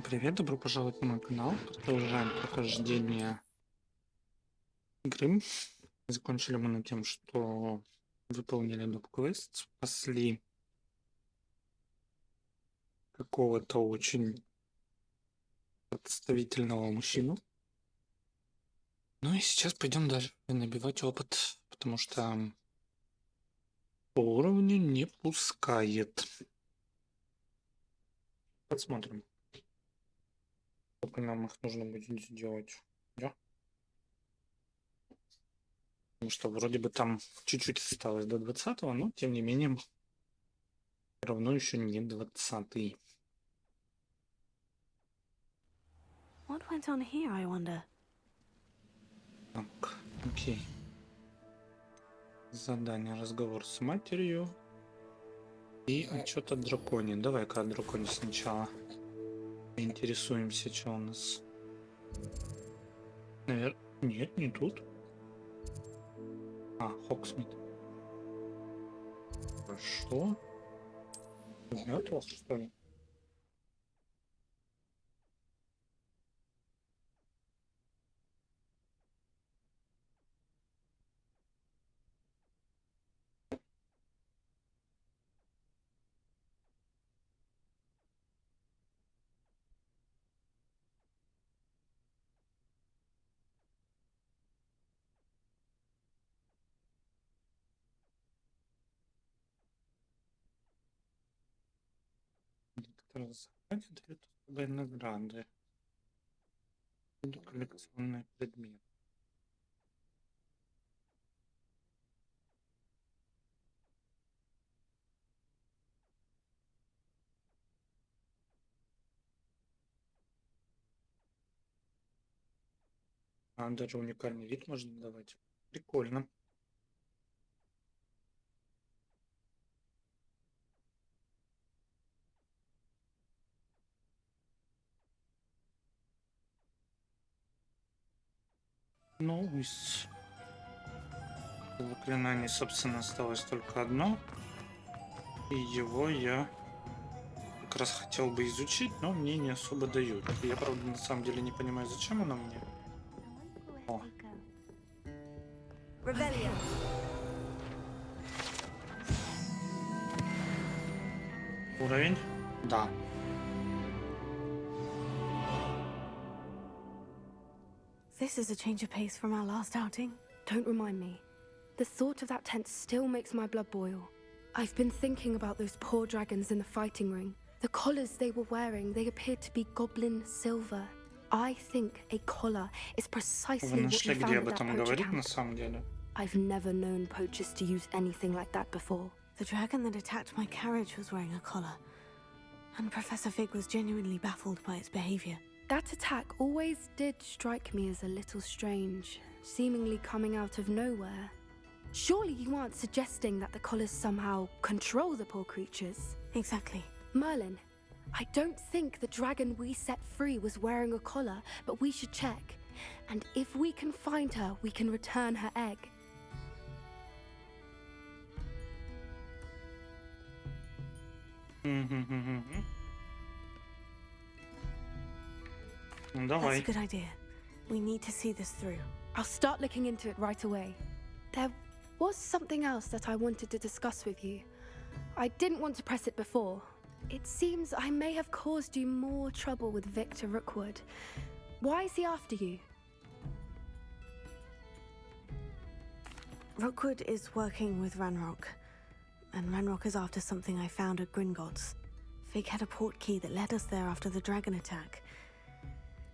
Всем привет, добро пожаловать на мой канал. Продолжаем прохождение игры. Закончили мы на тем, что выполнили доп-квест, спасли какого-то очень представительного мужчину. Ну и сейчас пойдем дальше набивать опыт, потому что по уровню не пускает. Посмотрим, сколько нам их нужно будет сделать. Да? Потому что вроде бы там чуть-чуть осталось до 20-го, но тем не менее все равно еще не 20-й. What went on here, I wonder? Так, окей. Задание, разговор с матерью. И отчет о драконе. Давай-ка о драконе сначала. Интересуемся, что у нас. Наверное... Нет, не тут. А, Хоксмит. Хорошо. Мертвых, что ли? Некоторые заходят дают особые награды. Коллекционные предметы. А, даже уникальный вид можно давать. Прикольно. Ну, из заклинаний, собственно, осталось только одно. И его я как раз хотел бы изучить, но мне не особо дают. Я, правда, на самом деле не понимаю, зачем оно мне. О. Уровень? Да. This is a change of pace from our last outing. Don't remind me. The thought of that tent still makes my blood boil. I've been thinking about those poor dragons in the fighting ring. The collars they were wearing, they appeared to be goblin silver. I think a collar is precisely Вы what нашли, we где found об at that этом poacher говорит на camp. самом деле? I've never known poachers to use anything like that before. The dragon that attacked my carriage was wearing a collar, and Professor Fig was genuinely baffled by its behavior. That attack always did strike me as a little strange, seemingly coming out of nowhere. Surely you aren't suggesting that the collars somehow control the poor creatures? Exactly. Merlin, I don't think the dragon we set free was wearing a collar, but we should check. And if we can find her, we can return her egg. Ну, That's давай. a good idea. We need to see this through. I'll start looking into it right away. There was something else that I wanted to discuss with you. I didn't want to press it before. It seems I may have caused you more trouble with Victor Rookwood. Why is he after you? Rookwood is working with Ranrock, and Ranrock is after something I found at Gringotts. Fig had a port key that led us there after the dragon attack.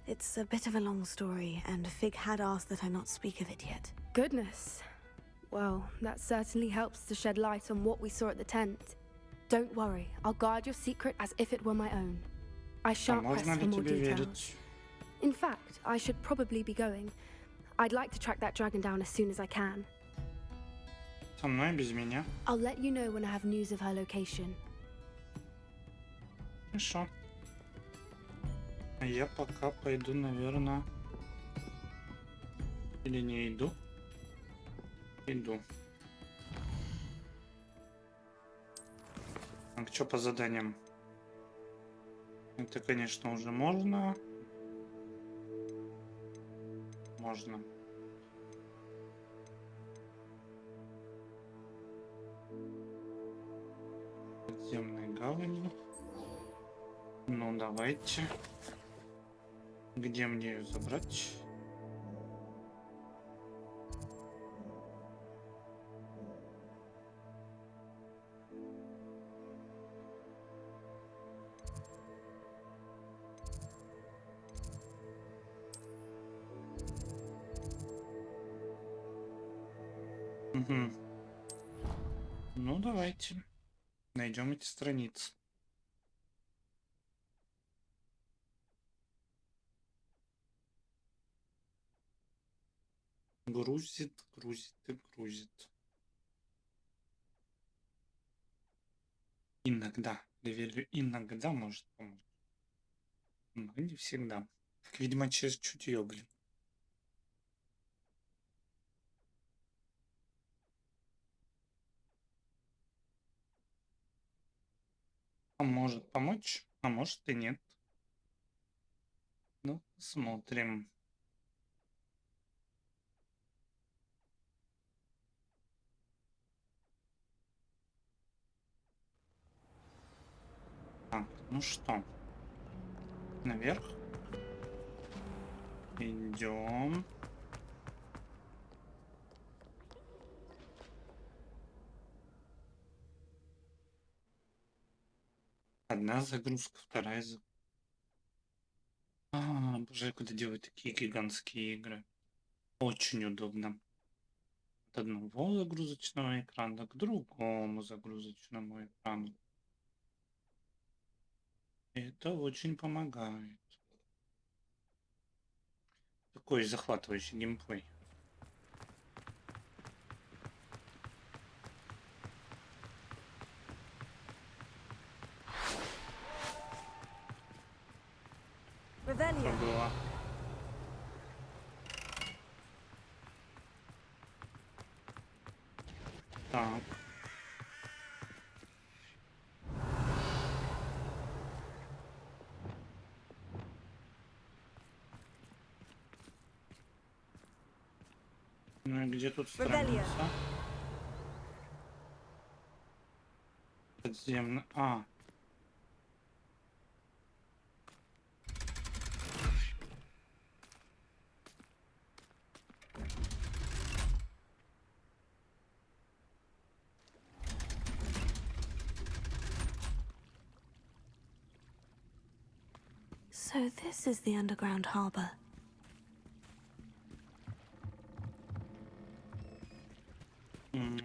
It's a bit of a long story, and Fig had asked that I not speak of it yet. Goodness. Well, that certainly helps to shed light on what we saw at the tent. Don't worry, I'll guard your secret as if it were my own. I shan't press можно for ли more тебе details. верить? In fact, I should probably be going. I'd like to track that dragon down as soon as I can. Со мной, без меня. I'll let you know when I have news of her location. Хорошо. А я пока пойду, наверное... Или не иду? Иду. Так, что по заданиям? Это, конечно, уже можно. Можно. Подземные гавани. Ну, давайте. Где мне ее забрать? Угу. Ну, давайте. Найдем эти страницы. Грузит, грузит и грузит. Иногда, доверю, иногда может помочь. Но не всегда. Видимо, через чутье, блин. А может помочь, а может и нет. Ну, смотрим. Так, ну что, наверх идем. Одна загрузка, вторая загрузка. Боже, куда делать такие гигантские игры? Очень удобно. От одного загрузочного экрана к другому загрузочному экрану. Это очень помогает. Такой захватывающий геймплей. Что Revelio. было? Так. Ну и где тут Revelio. страница? Подземно. So this is the underground harbor.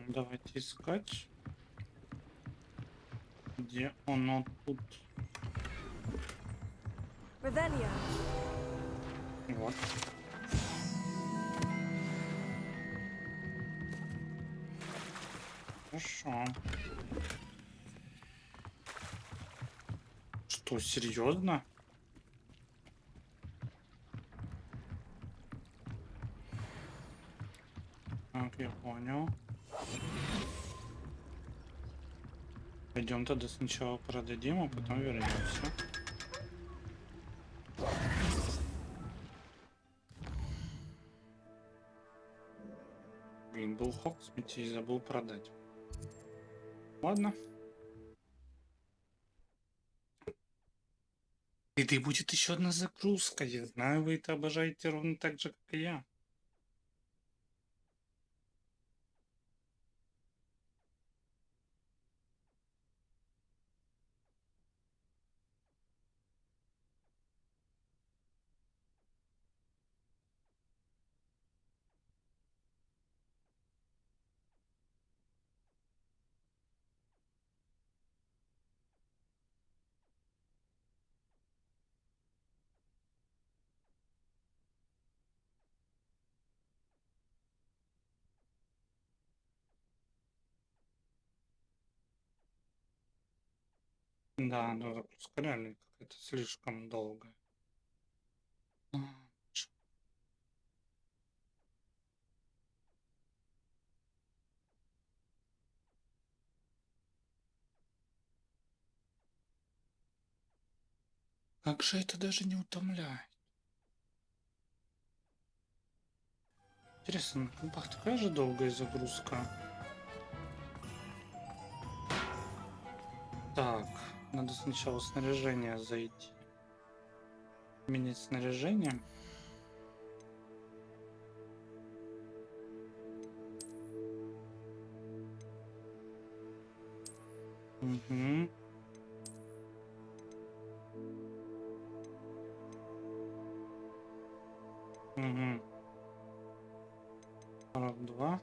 Давайте искать. Где оно тут? Revelio. Вот. Хорошо. Что, серьезно? Так, я понял. Пойдем тогда сначала продадим, а потом вернемся. Блин, был Хогвартс и забыл продать. Ладно. И будет еще одна загрузка. Я знаю, вы это обожаете ровно так же, как и я. Да, но загрузка реально какая-то слишком долгая. Как же это даже не утомляет. Интересно, на компах такая же долгая загрузка? Так, надо сначала снаряжение зайти. Менять снаряжение. Угу. Угу. 42.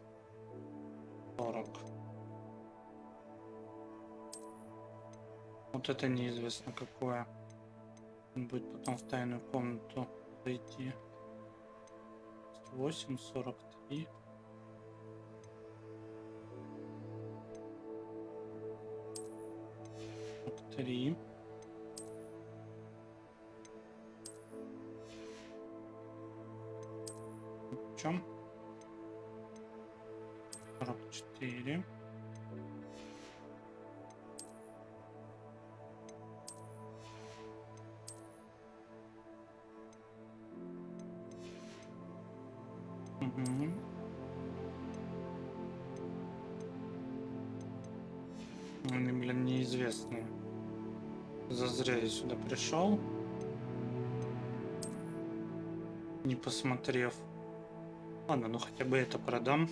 40. Вот это неизвестно какое. Он будет потом в тайную комнату зайти. 8, 43. Три. В чем? 44. Угу. Они, блин, неизвестные. Зазря я сюда пришел, не посмотрев. Ладно, ну хотя бы это продам.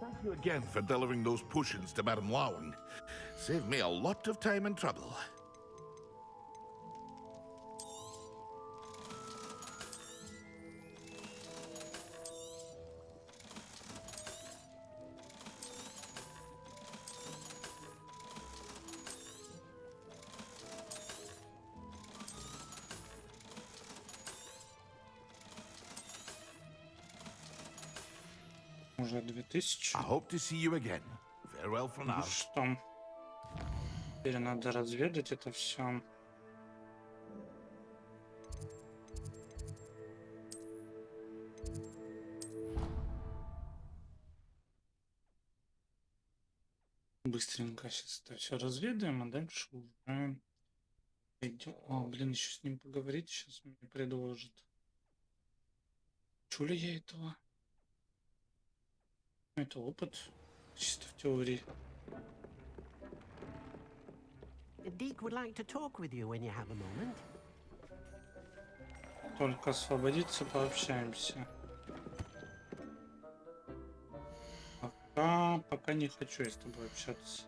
Thank you again for delivering those potions to Madame Lowen. Saved me a lot of time and trouble. Уже 2000. I hope to see you again. Farewell for Ну now. что? Теперь надо разведать это все. Быстренько сейчас это все разведаем, а дальше уже пойдем. О, блин, еще с ним поговорить сейчас мне предложит. Чу ли я этого? Это опыт. Чисто в теории. Deek would like to talk with you when you have a moment. Только освободиться, пообщаемся. Пока не хочу я с тобой общаться.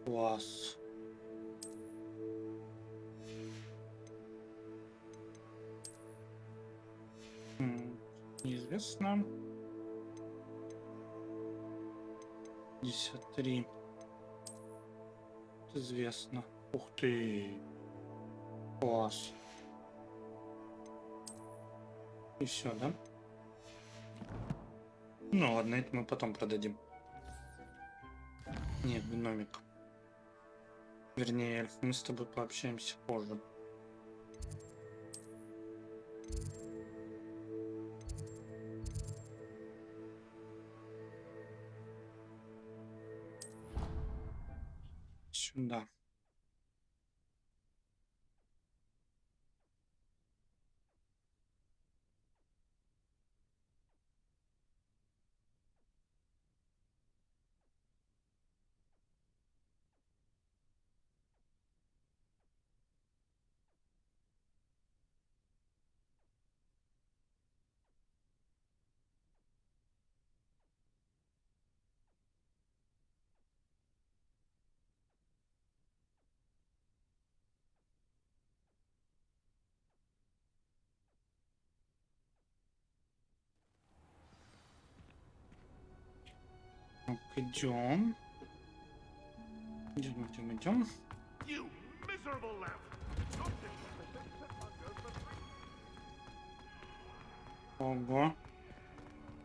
Класс. Неизвестно. 53. Известно. Ух ты. Класс. И все, да? Ну ладно, это мы потом продадим. Нет, гномик. Вернее, эльф. Мы с тобой пообщаемся позже. Сюда. Так, идем. Идем. You miserable lamb! Ого.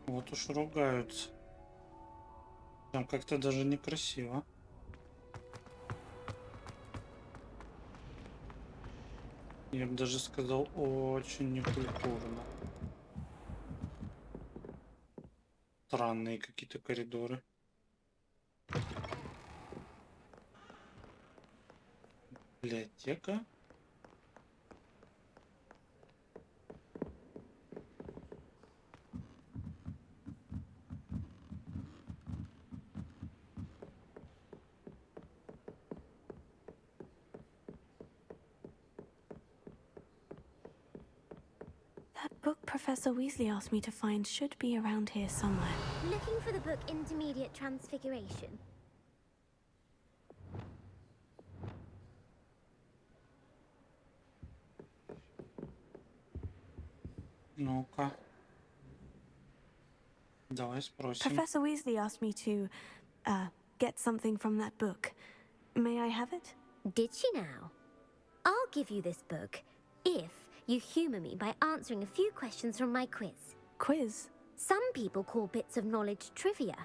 Вот уж ругаются. Там как-то даже некрасиво. Я бы даже сказал, очень некультурно. Странные какие-то коридоры. Библиотека. That book Professor Weasley asked me to find should be around here somewhere. Looking for the book Intermediate Transfiguration. Ну-ка. Давай спросим. Professor Weasley asked me to, get something from that book. May I have it? Did she now? I'll give you this book if you humour me by answering a few questions from my quiz. Quiz? Some people call bits of knowledge trivia.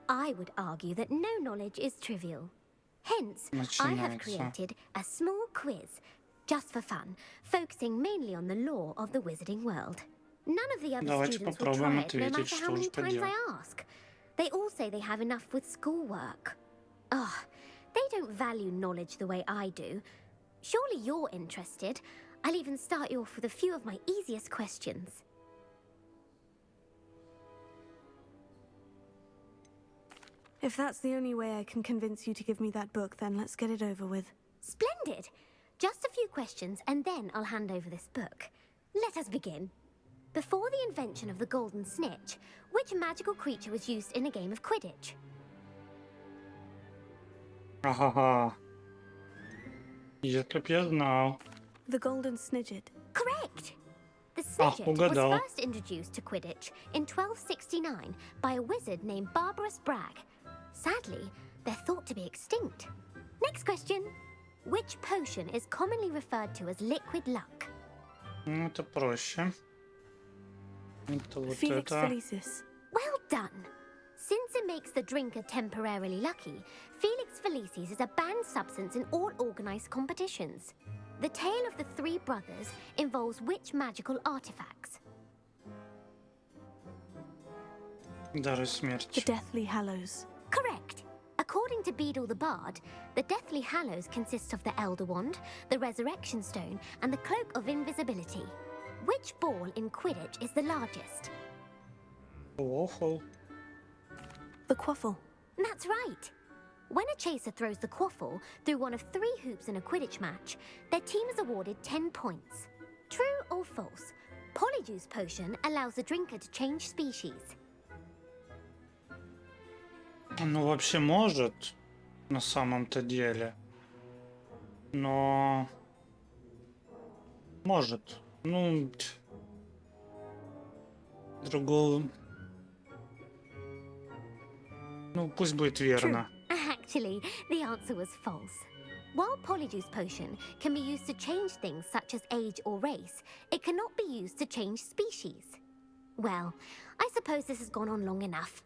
I would argue that no knowledge is trivial. Hence, I have Начинается. created a small quiz, just for fun, focusing mainly on the lore of the wizarding world. None of the other Давайте students will попробуем try it, no ответить, matter что how many уж times поделать. I ask. They all say they have enough with schoolwork. Ugh, they don't value knowledge the way I do. Surely you're interested. I'll even start you off with a few of my easiest questions. If that's the only way I can convince you to give me that book, then let's get it over with. Splendid! Just a few questions, and then I'll hand over this book. Let us begin. Before the invention of the golden snitch, which magical creature was used in a game of Quidditch? Ага. Если б я знал. The Golden Snidget. Correct! The Snidget was угадал. first introduced to Quidditch in 1269 by a wizard named Barbarous Bragg. Sadly, they're thought to be extinct. Next question. Which potion is commonly referred to as liquid luck? Ну, это проще. Это вот Felix это. Felicis. Well done! Since it makes the drinker temporarily lucky, Felix Felicis is a banned substance in all organised competitions. The tale of the three brothers involves which magical artifacts? Дары The смерти. Deathly Hallows. Correct! According to Beadle the Bard, the Deathly Hallows consists of the Elder Wand, the Resurrection Stone, and the Cloak of Invisibility. Which ball in Quidditch is the largest? Waffle. The Quaffle. That's right! When a chaser throws the quaffle through one of 3 hoops in a Quidditch match, their team is awarded 10 points. True or false? Polyjuice potion allows the drinker to change species. Ну, вообще может, на самом-то деле. Но... Может. Ну... Другого... Ну, пусть будет верно. Actually, the answer was false. While Polyjuice potion can be used to change things such as age or race, it cannot be used to change species. Well, I suppose this has gone on long enough.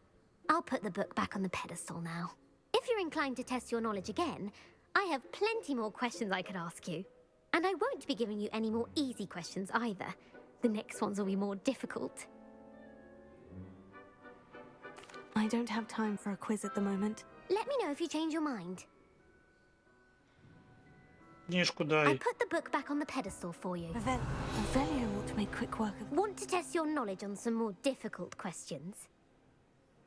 I'll put the book back on the pedestal now. If you're inclined to test your knowledge again, I have plenty more questions I could ask you. And I won't be giving you any more easy questions either. The next ones will be more difficult. I don't have time for a quiz at the moment. Let me know if you change your mind. Книжку I дай. put the book back on the pedestal for you. Revelio ought to make quick work of... Want to test your knowledge on some more difficult questions?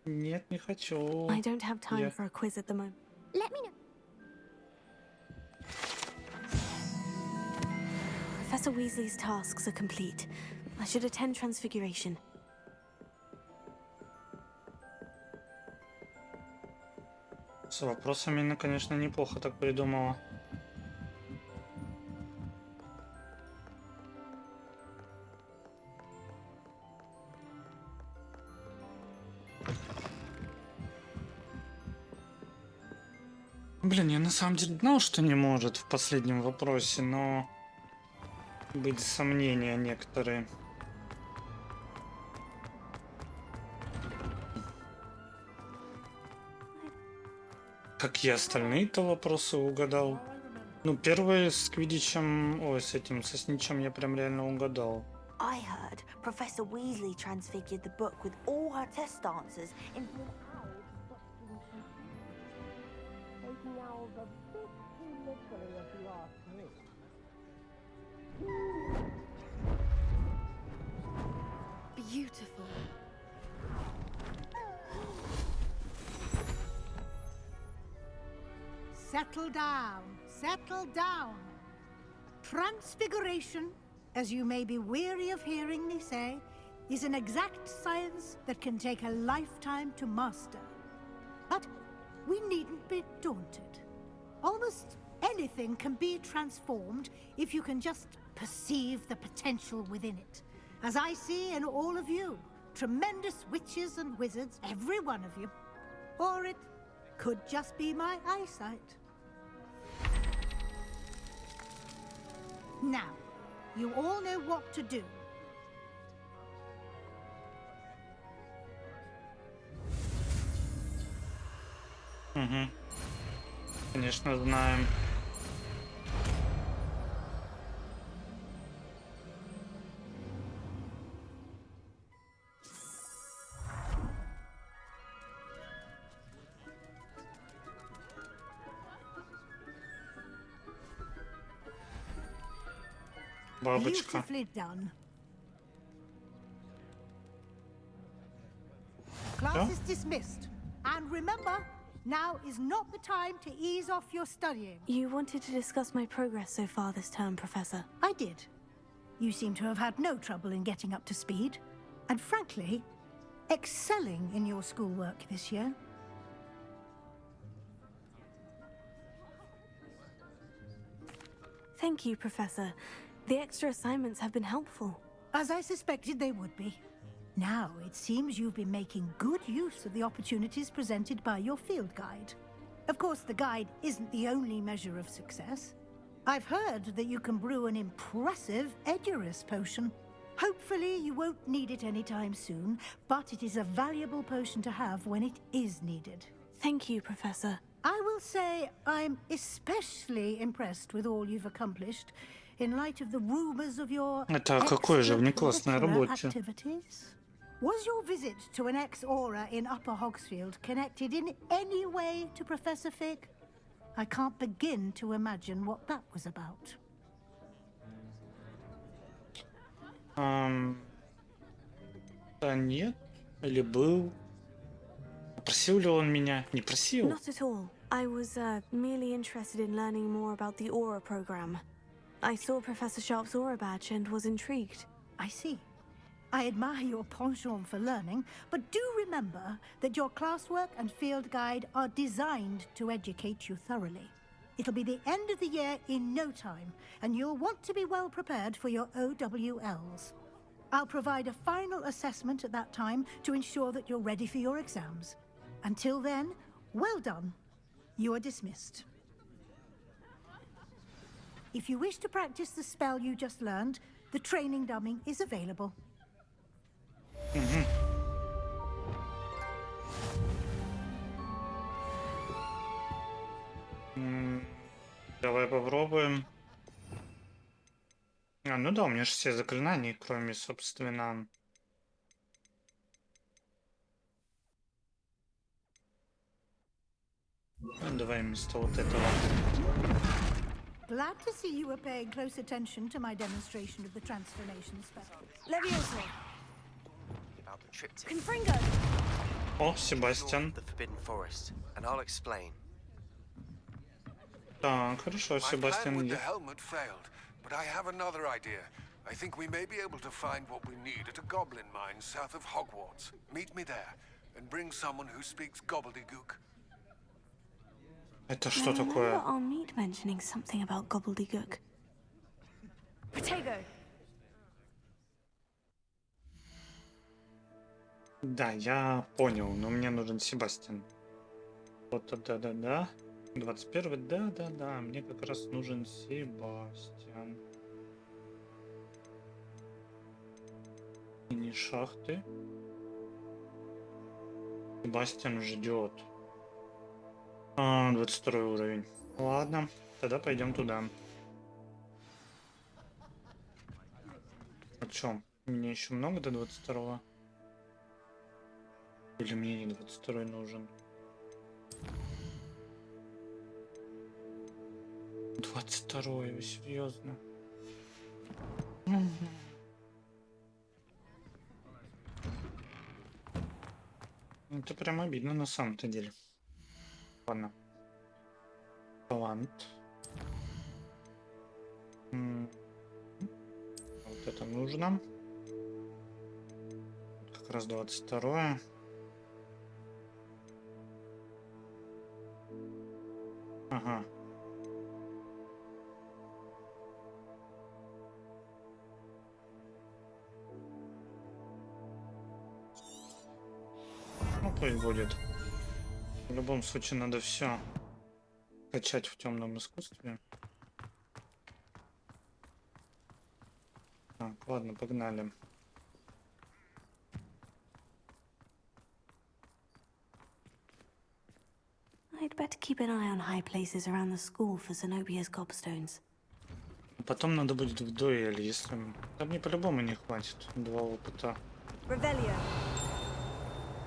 Нет, не хочу. I don't have time Yeah. for a quiz at the moment. Let me know. Professor Weasley's tasks are complete. I should attend Transfiguration. С вопросами она, конечно, неплохо так придумала. Блин, я на самом деле знал, что не может в последнем вопросе, но были сомнения некоторые. Как я остальные-то вопросы угадал. Ну, первый с Квидичем, ой, с этим, со Сничем я прям реально угадал. I heard Professor Weasley transfigured the book with all her test answers into an owl making owls a bit too literally if you ask me. Beautiful. Settle down, settle down. Transfiguration, as you may be weary of hearing me say, is an exact science that can take a lifetime to master. But we needn't be daunted. Almost anything can be transformed if you can just perceive the potential within it. As I see in all of you, tremendous witches and wizards, every one of you. Or it could just be my eyesight. Now, you all know what to do. Угу. Конечно, знаем. Бабочка. Beautifully done. Class is dismissed. And remember, now is not the time to ease off your studying. You wanted to discuss my progress so far this term, Professor. I did. You seem to have had no trouble in getting up to speed. And frankly, excelling in your schoolwork this year. Thank you, Professor. The extra assignments have been helpful. As I suspected they would be. Now, it seems you've been making good use of the opportunities presented by your field guide. Of course, the guide isn't the only measure of success. I've heard that you can brew an impressive Edurus potion. Hopefully, you won't need it anytime soon, but it is a valuable potion to have when it is needed. Thank you, Professor. I will say I'm especially impressed with all you've accomplished in light of the rumors of your Это какое же внеклассное extracurricular рабочее? activities. Was your visit to an ex-aura in Upper Hogsfield connected in any way to Professor Fig? I can't begin to imagine what that was about. Да нет. Или был. Просил ли он меня? Не просил. Not at all. I was merely interested in learning more about the Aura program. I saw Professor Sharp's Aura badge and was intrigued. I see. I admire your penchant for learning, but do remember that your classwork and field guide are designed to educate you thoroughly. It'll be the end of the year in no time, and you'll want to be well prepared for your OWLs. I'll provide a final assessment at that time to ensure that you're ready for your exams. Until then, well done. You are dismissed. If you wish to practice the spell you just learned, the training dummy is available. Давай попробуем. Ну да, у меня же все заклинания, кроме, собственно... Давай вместо вот этого. Glad to see you were paying close attention to my demonstration of the transformation spell. Leviosa. About the triptych. Confringo. О, Себастьян. The Forbidden Forest, and I'll explain. Так, хорошо, My plan Себастьян. with the helmet failed, but I have another idea. I think we may be able to find what we need at a goblin mine south of Hogwarts. Meet me there, and bring someone who speaks gobbledygook. Это I что remember такое? our meet mentioning something about gobbledygook. Protego. Да, я понял, но мне нужен Себастьян. Вот, да-да-да. 21-й, да-да-да. Мне как раз нужен Себастьян. Мини-шахты. Себастьян ждет. 22 уровень. Ладно, тогда пойдем туда. О чем? Мне еще много до 22-го? Или мне не 22-й нужен? 22-й, вы серьезно? Это прям обидно на самом-то деле. Ладно. Талант. Вот это нужно. Как раз 22-е. Ага. Ну пусть будет. В любом случае надо все качать в темном искусстве. Так, ладно, погнали. I'd better keep an eye on high places around the school for Zenobia's gobstones. Потом надо будет в дуэль, если... Там мне по-любому не хватит. 2 опыта. Revelio.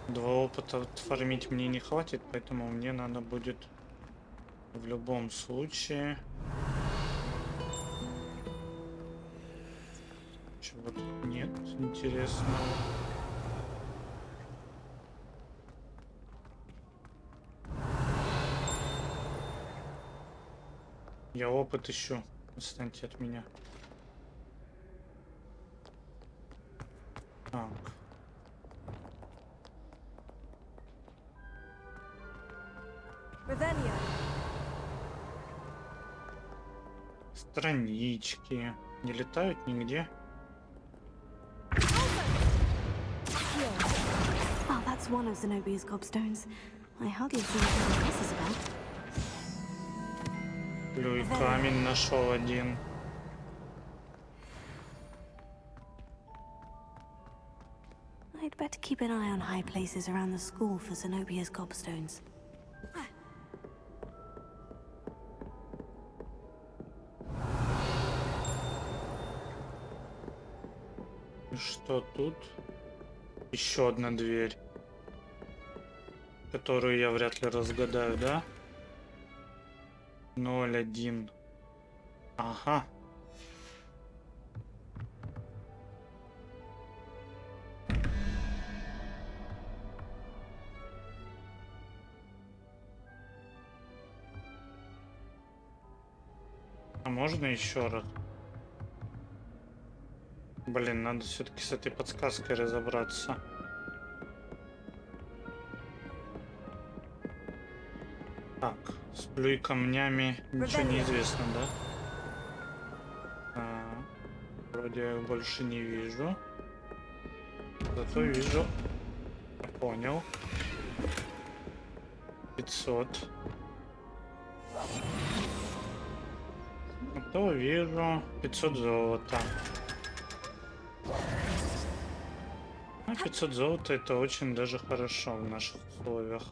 2 опыта фармить мне не хватит, поэтому мне надо будет в любом случае... Чего тут нет интересного? Я опыт ищу. Отстаньте от меня. Так. Revelio. Странички. Не летают нигде. Oh, that's one of Zenobia's gobstones. I hardly see anything else is about. Плюй камень нашел один. I'd better keep an eye on high places around the school for Zenobia's gobstones. И что тут? Еще одна дверь, которую я вряд ли разгадаю, да? 0-1. Ага. А можно еще раз? Блин, надо все-таки с этой подсказкой разобраться. Так, с плюй камнями ничего не известно, да? Вроде я больше не вижу. Зато вижу. Я понял. 500. Зато вижу 500 золота. 500 золота это очень даже хорошо в наших условиях.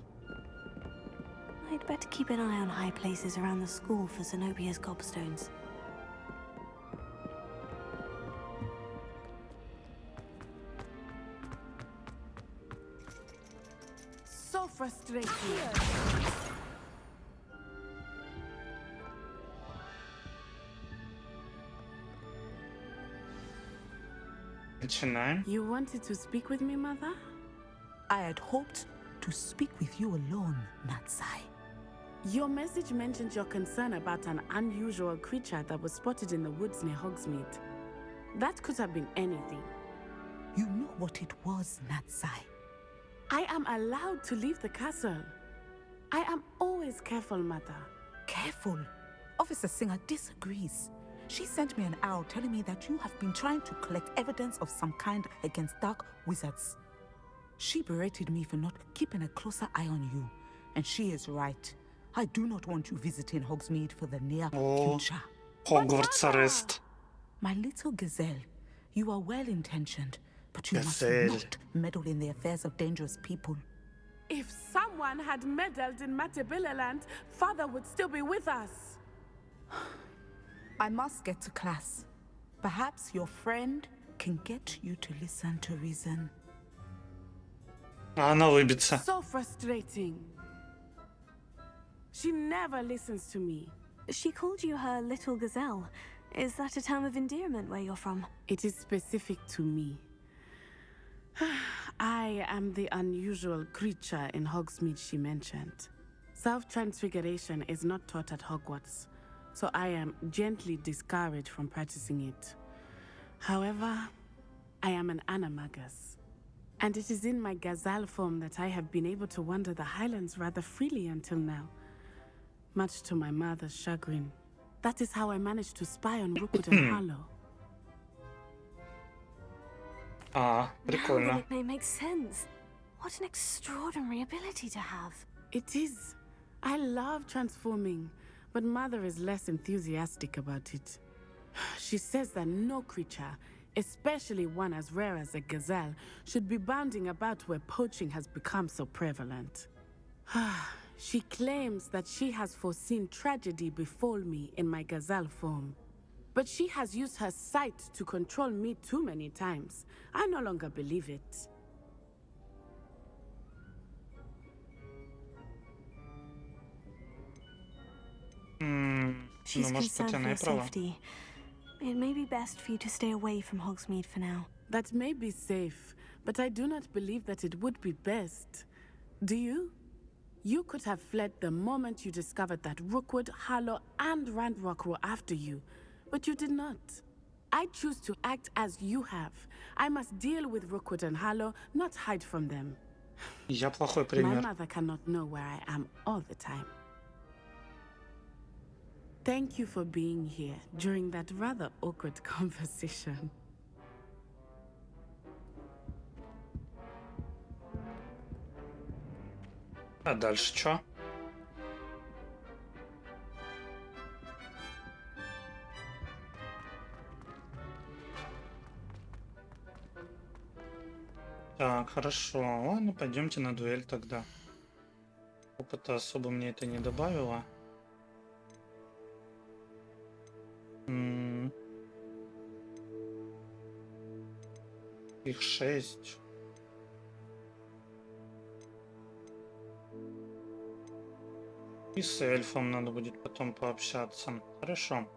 I'd better keep an eye on high places around the school for Zenobia's gobstones. So frustrating. Начинаем. You wanted to speak with me, Mother? I had hoped to speak with you alone, Natsai. Your message mentioned your concern about an unusual creature that was spotted in the woods near Hogsmeade. That could have been anything. You know what it was, Natsai. I am allowed to leave the castle. I am always careful, Mother. Careful. Officer Singer disagrees. She sent me an owl telling me that you have been trying to collect evidence of some kind against dark wizards. She berated me for not keeping a closer eye on you. And she is right. I do not want you visiting Hogsmeade for the near future. Hogwarts arrest. My little gazelle, you are well-intentioned, but you Gazelle. must not meddle in the affairs of dangerous people. If someone had meddled in Matabeleland, Father would still be with us. I must get to class. Perhaps your friend can get you to listen to reason. А она выбится. So frustrating. She never listens to me. She called you her little gazelle. Is that a term of endearment where you're from? It is specific to me. I am the unusual creature in Hogsmeade she mentioned. Self-transfiguration is not taught at Hogwarts, so I am gently discouraged from practicing it. However, I am an animagus, and it is in my gazelle form that I have been able to wander the Highlands rather freely until now, much to my mother's chagrin. That is how I managed to spy on Rookwood and Harlow. А, Now the прикольно. nickname makes sense. What an extraordinary ability to have. It is. I love transforming, but Mother is less enthusiastic about it. She says that no creature, especially one as rare as a gazelle, should be bounding about where poaching has become so prevalent. She claims that she has foreseen tragedy befall me in my gazelle form. But she has used her sight to control me too many times. I no longer believe it. She's Ну, может быть, concerned for она и your права. safety. It may be best for you to stay away from Hogsmeade for now. That may be safe, but I do not believe that it would be best. Do you? You could have fled the moment you discovered that Rookwood, Harlow, and Ranrock were after you, but you did not. I choose to act as you have. I must deal with Rookwood and Harlow, not hide from them. Я плохой My пример. mother cannot know where I am all the time. Thank you for being here during that rather awkward conversation. А дальше что? Так, хорошо. Ладно, пойдемте на дуэль тогда. Опыта особо мне это не добавило. Их 6. И с эльфом надо будет потом пообщаться. Хорошо.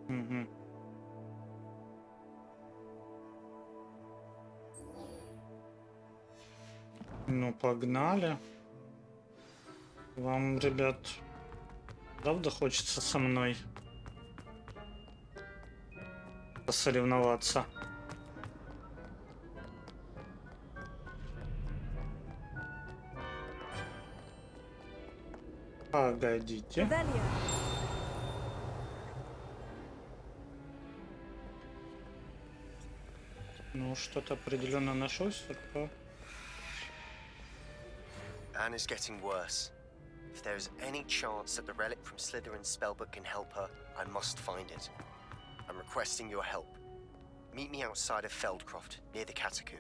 Угу. Ну, погнали. Вам, ребят, правда хочется со мной посоревноваться? Погодите. Ну, что-то определенно нашлось, только... Anne is getting worse. If there is any chance that the relic from Slytherin's spellbook can help her, I must find it. I'm requesting your help. Meet me outside of Feldcroft, near the catacomb.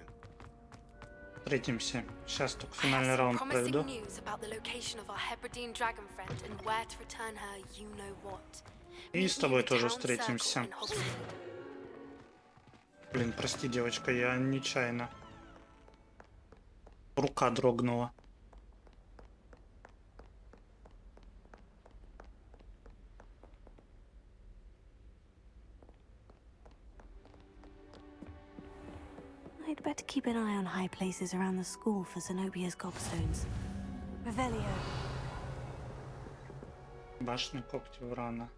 Встретимся. Сейчас только финальный раунд проведу. News about the location of our Hebridean dragon friend and where to return her, you know what. И с тобой тоже встретимся. Блин, прости, девочка, я нечаянно. Рука дрогнула. I'd better keep an eye on high places around the school for Zenobia's gobstones. Revelio. Башня когти Врана.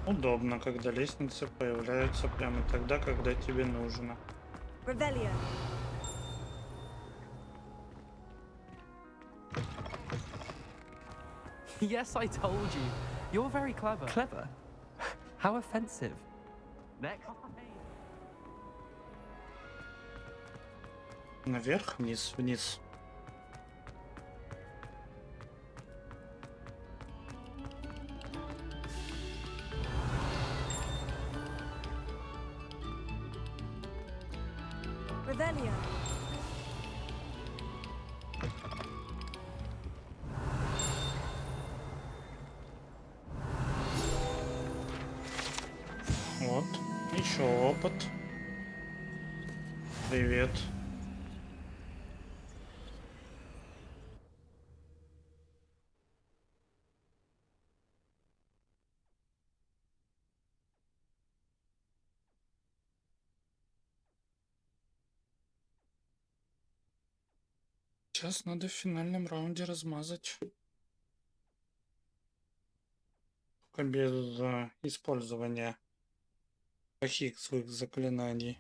Удобно, когда лестницы появляются прямо тогда, когда тебе нужно. Revelio. Yes, I told you. You're very clever. Clever? How offensive. Next. Наверх, вниз, вниз. Revelio. Вот, еще опыт. Привет. Сейчас надо в финальном раунде размазать. Только без использования плохих своих заклинаний.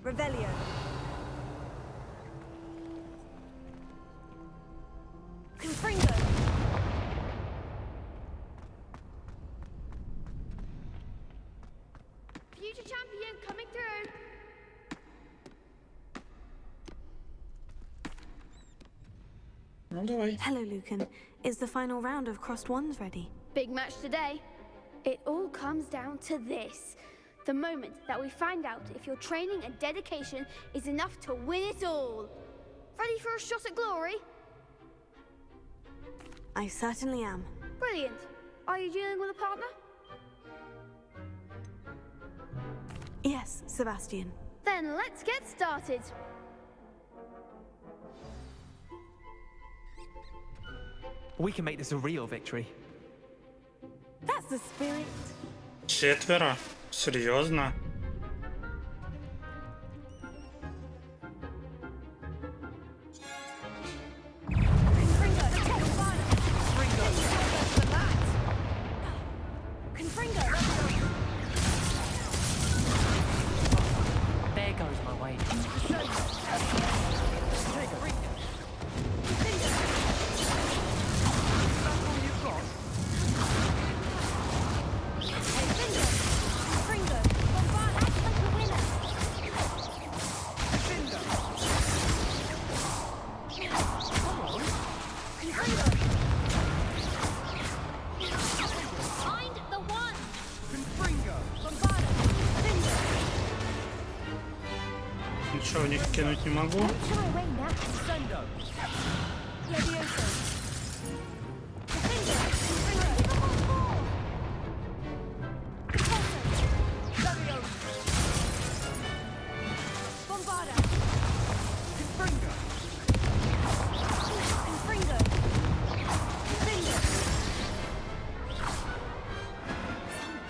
Revelio. Confringo. Future champion coming through. Ну давай. Hello, Lucan. Is the final round of Crossed Wands ready? Big match today. It all comes down to this. The moment that we find out if your training and dedication is enough to win it all. Ready for a shot at glory? I certainly am. Brilliant. Are you dealing with a partner? Yes, Sebastian. Then let's get started. We can make this a real victory. That's the spirit. Четверо? Серьезно? There goes my way. Find the one! Ничего в них кинуть не могу.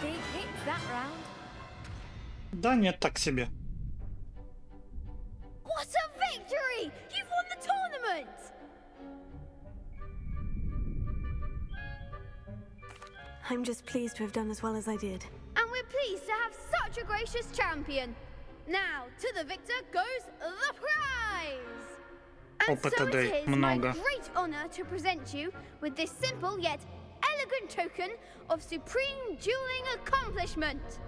Big hits that round. Да нет, так себе. What a victory! You've won the tournament! I'm just pleased to have done as well as I did. And we're pleased to have such a gracious champion. Now, to the victor goes the prize! And Опыта so it дай is my много. great honor to present you with this simple yet elegant token of supreme dueling accomplishment.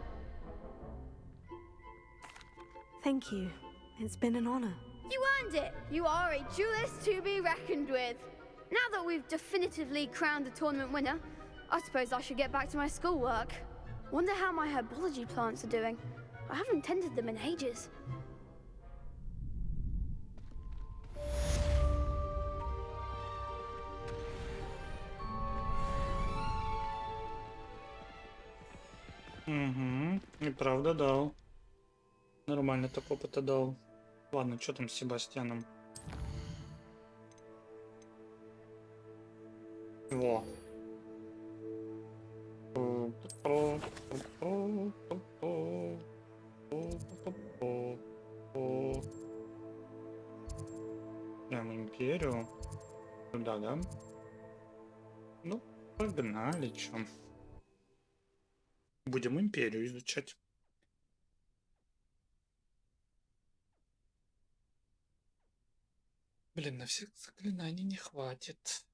Thank you. It's been an honor. You earned it. You are a duelist to be reckoned with. Now that we've definitively crowned the tournament winner, I suppose I should get back to my schoolwork. Wonder how my herbology plants are doing. I haven't tended them in ages. Угу. И правда дал. Нормально так опыта дал. Ладно, что там с Себастьяном? Во. Прям империю. Туда, да? Ну, погнали, чё. Будем империю изучать. Блин, на всех заклинаний не хватит.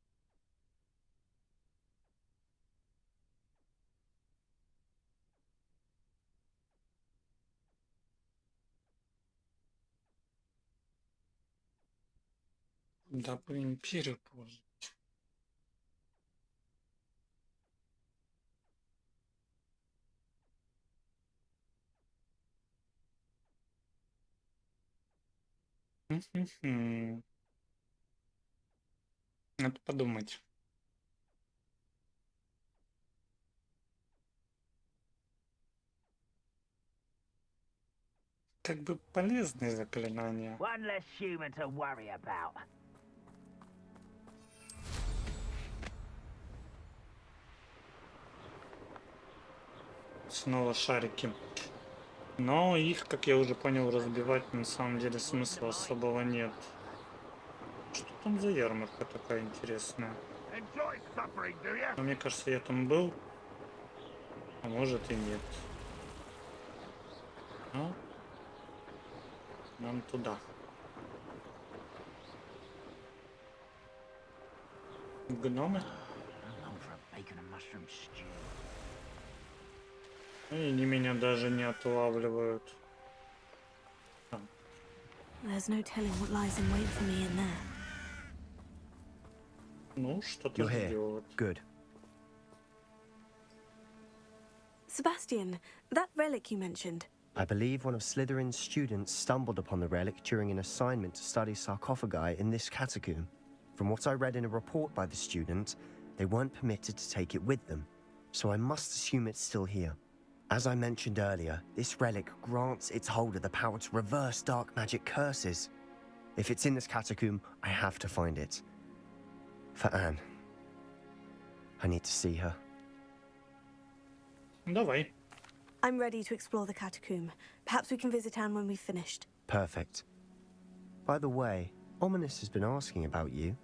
Дабы империю положить. Мгм. Надо подумать. Как бы полезные заклинания. One less human to worry about. Снова шарики. Но их, как я уже понял, разбивать на самом деле смысла особого нет. Что там за ярмарка такая интересная? Enjoy suffering, do you? Но мне кажется, я там был. А может и нет. Ну, нам туда. Гномы. Long for a bacon and mushroom stew. И они меня даже не отлавливают. There's no telling what lies in wait for me in there. Ну, что-то You're here. ждет. Good. Sebastian, that relic you mentioned. I believe one of Slytherin's students stumbled upon the relic during an assignment to study sarcophagi in this catacomb. From what I read in a report by the student, they weren't permitted to take it with them, so I must assume it's still here. As I mentioned earlier, this relic grants its holder the power to reverse dark magic curses. If it's in this catacomb, I have to find it. For Anne. I need to see her. Давай. I'm ready to explore the catacomb. Perhaps we can visit Anne when we've finished. Perfect. By the way, Ominous has been asking about you.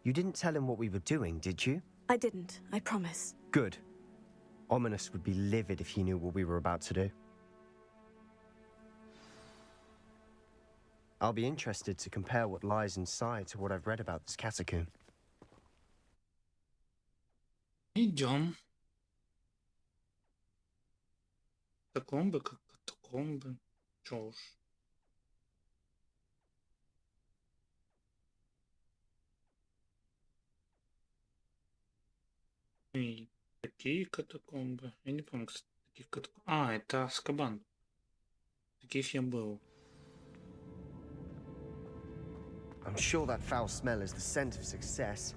You didn't tell him what we were doing, did you? I didn't, I promise. Good. Ominous would be livid if he knew what we were about to do. I'll be interested to compare what lies inside to what I've read about this catacomb. Идем. Катакомбы, как катакомбы. Чё уж. И такие катакомбы. Я не помню, кстати, таких катакомб. А, это Азкабан. Таких я был. I'm sure that foul smell is the scent of success.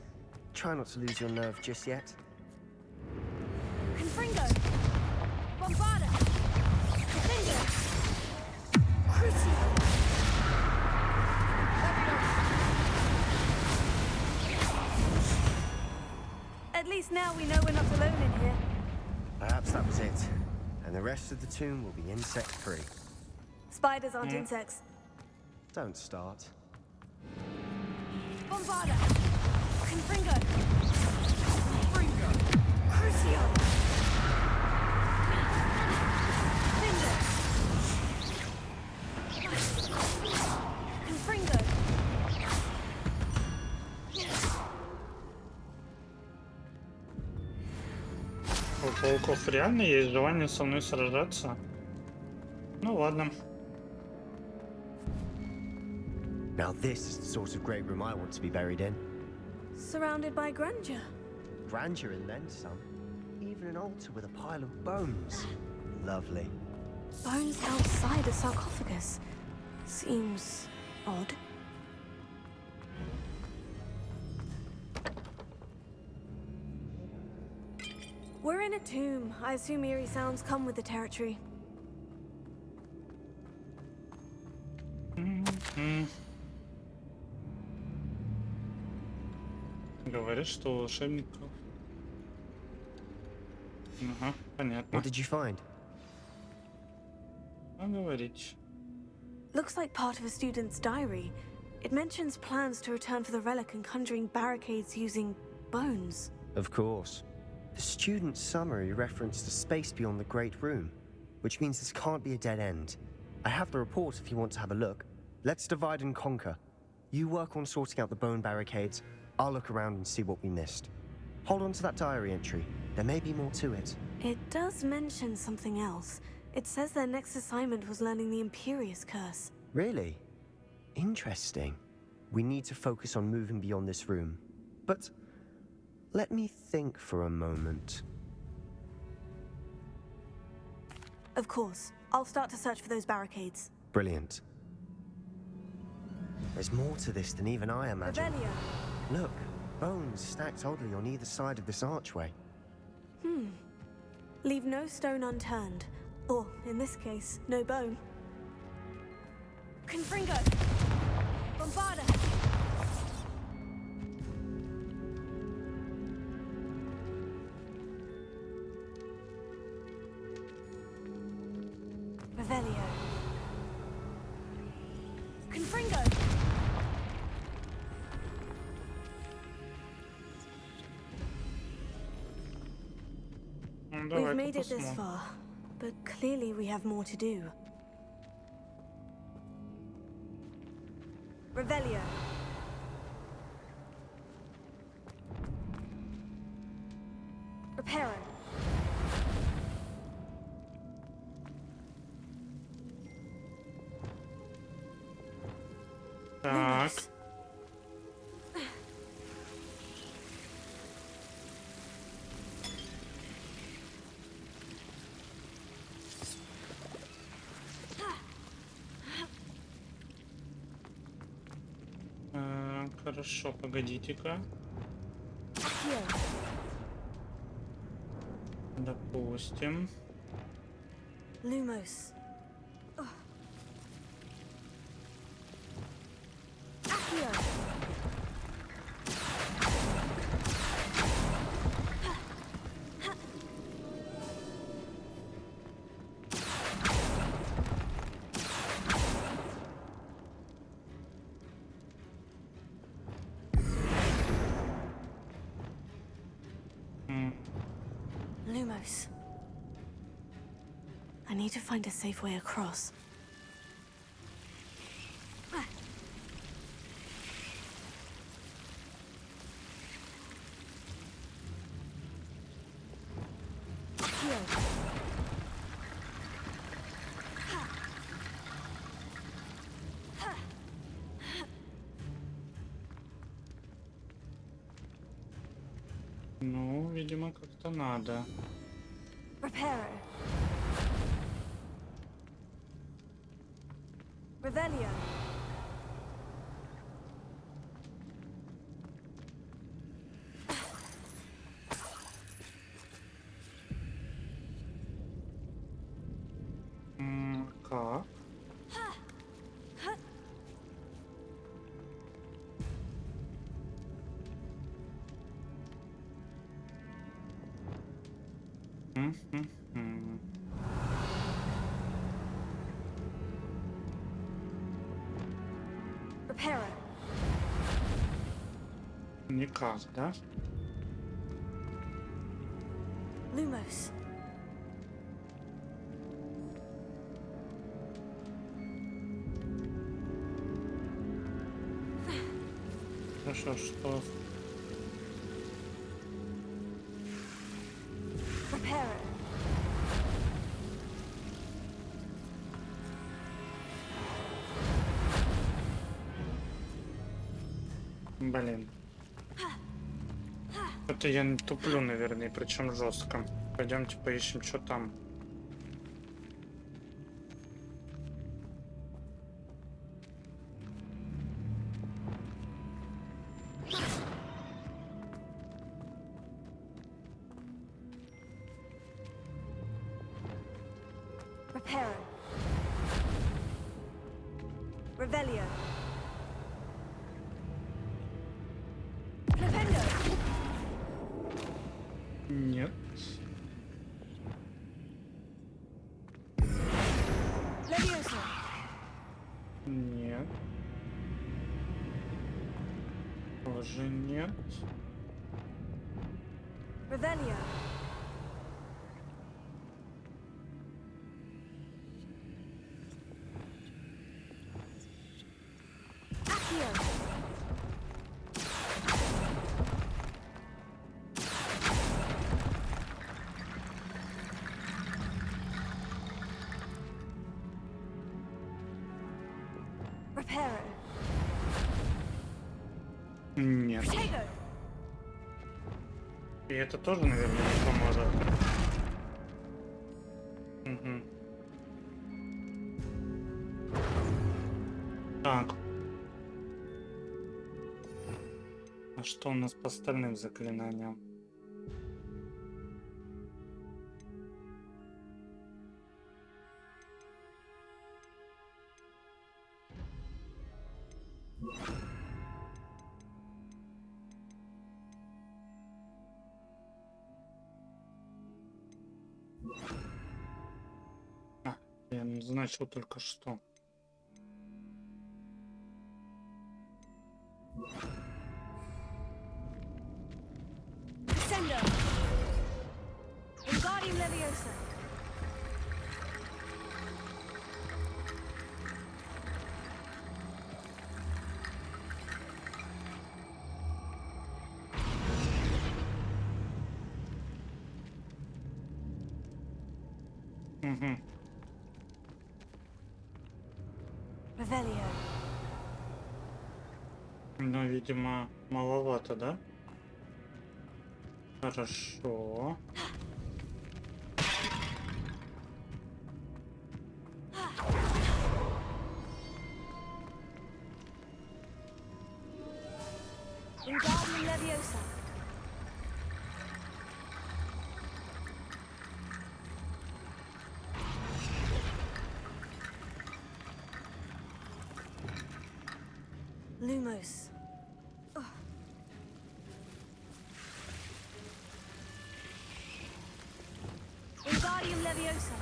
Try not to lose your nerve just yet. Confringo! Bombarda! Defender! Crucio! At least now we know we're not alone in here. Perhaps that was it. And the rest of the tomb will be insect-free. Spiders aren't insects. Don't start. Bombarda! Confringo! Confringo! Crucio! Defender! Confringo! У пауков реально есть желание со мной сражаться? Ну ладно. Now this is the sort of great room I want to be buried in. Surrounded by grandeur. Grandeur and then some. Even an altar with a pile of bones. Lovely. Bones outside a sarcophagus. Seems odd. We're in a tomb. I assume eerie sounds come with the territory. Говорят, что у волшебников. Ага, понятно. What did you find? А говорить. Looks like part of a student's diary. It mentions plans to return for the relic and conjuring barricades using bones. Of course. The student's summary referenced a space beyond the Great Room, which means this can't be a dead end. I have the report if you want to have a look. Let's divide and conquer. You work on sorting out the bone barricades. I'll look around and see what we missed. Hold on to that diary entry. There may be more to it. It does mention something else. It says their next assignment was learning the Imperious Curse. Really? Interesting. We need to focus on moving beyond this room. But let me think for a moment. Of course. I'll start to search for those barricades. Brilliant. There's more to this than even I imagined. Revelio. Look, bones stacked oddly on either side of this archway. Leave no stone unturned. Or, in this case, no bone. Confringo! Bombarda! Revelio. Confringo! We've made it this far, but clearly we have more to do. Revelio. Reparo. Так. Хорошо, погодите-ка. Допустим. Lumos. Lumos. I need to find a safe way across. Ну, видимо, как-то надо. Reparo. Revelio. Как? Reparo. Никак, да? Lumos. Хорошо, что... Reparo. Блин. Это я туплю, наверное, причем жестко. Пойдемте поищем, что там. Reparo. Revelio. Нет. Leviosa. Нет. Тоже нет. Revelio. Accio. Reparo. И это тоже, наверное, не поможет. Угу. Так. А что у нас по остальным заклинаниям? Я назначил только что. Угу. Но, видимо, маловато, да? Хорошо. Lumos. Wingardium Leviosa.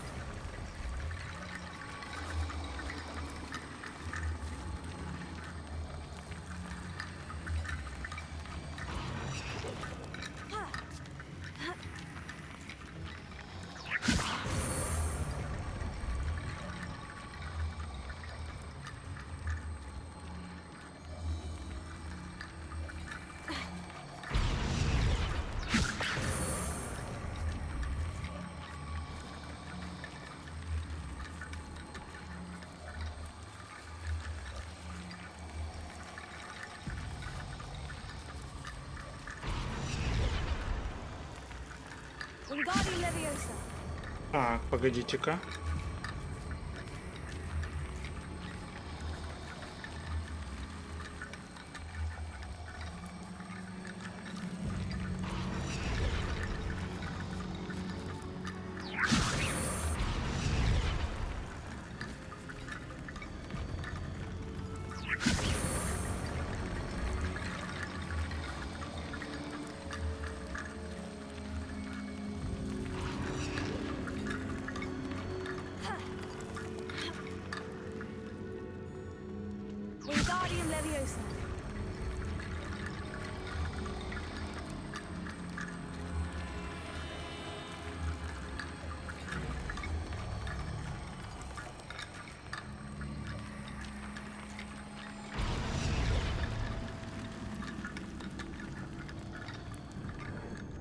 Wingardium Leviosa. Так, погодите-ка. Wingardium Leviosa.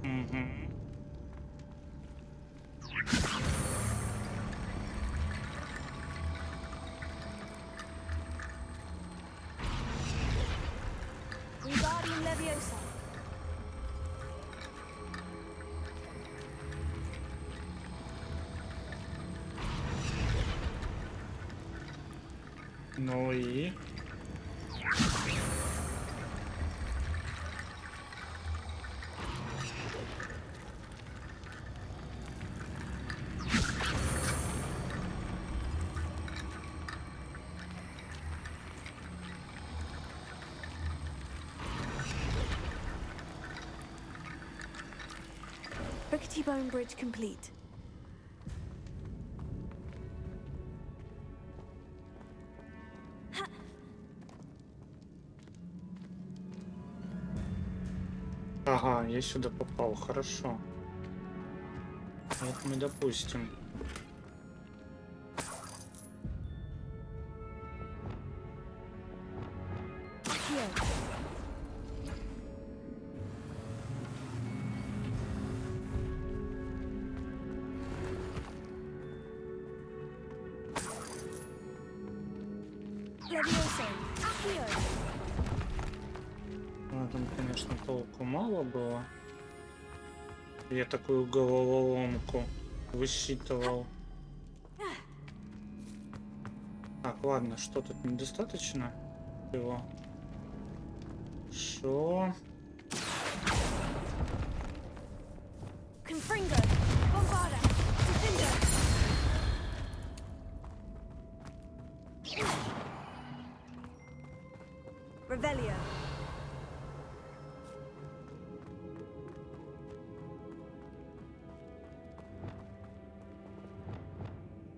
Угу. Wingardium Leviosa. Ну и... Rickety Bone Bridge complete. Ага, я сюда попал, хорошо. Вот мы допустим. Leviosa. Accio. там, конечно, толку мало было. Я такую головоломку высчитывал. Так, ладно, что тут недостаточно его? Шо? Confringo, Bombarda, Defender. Revelio.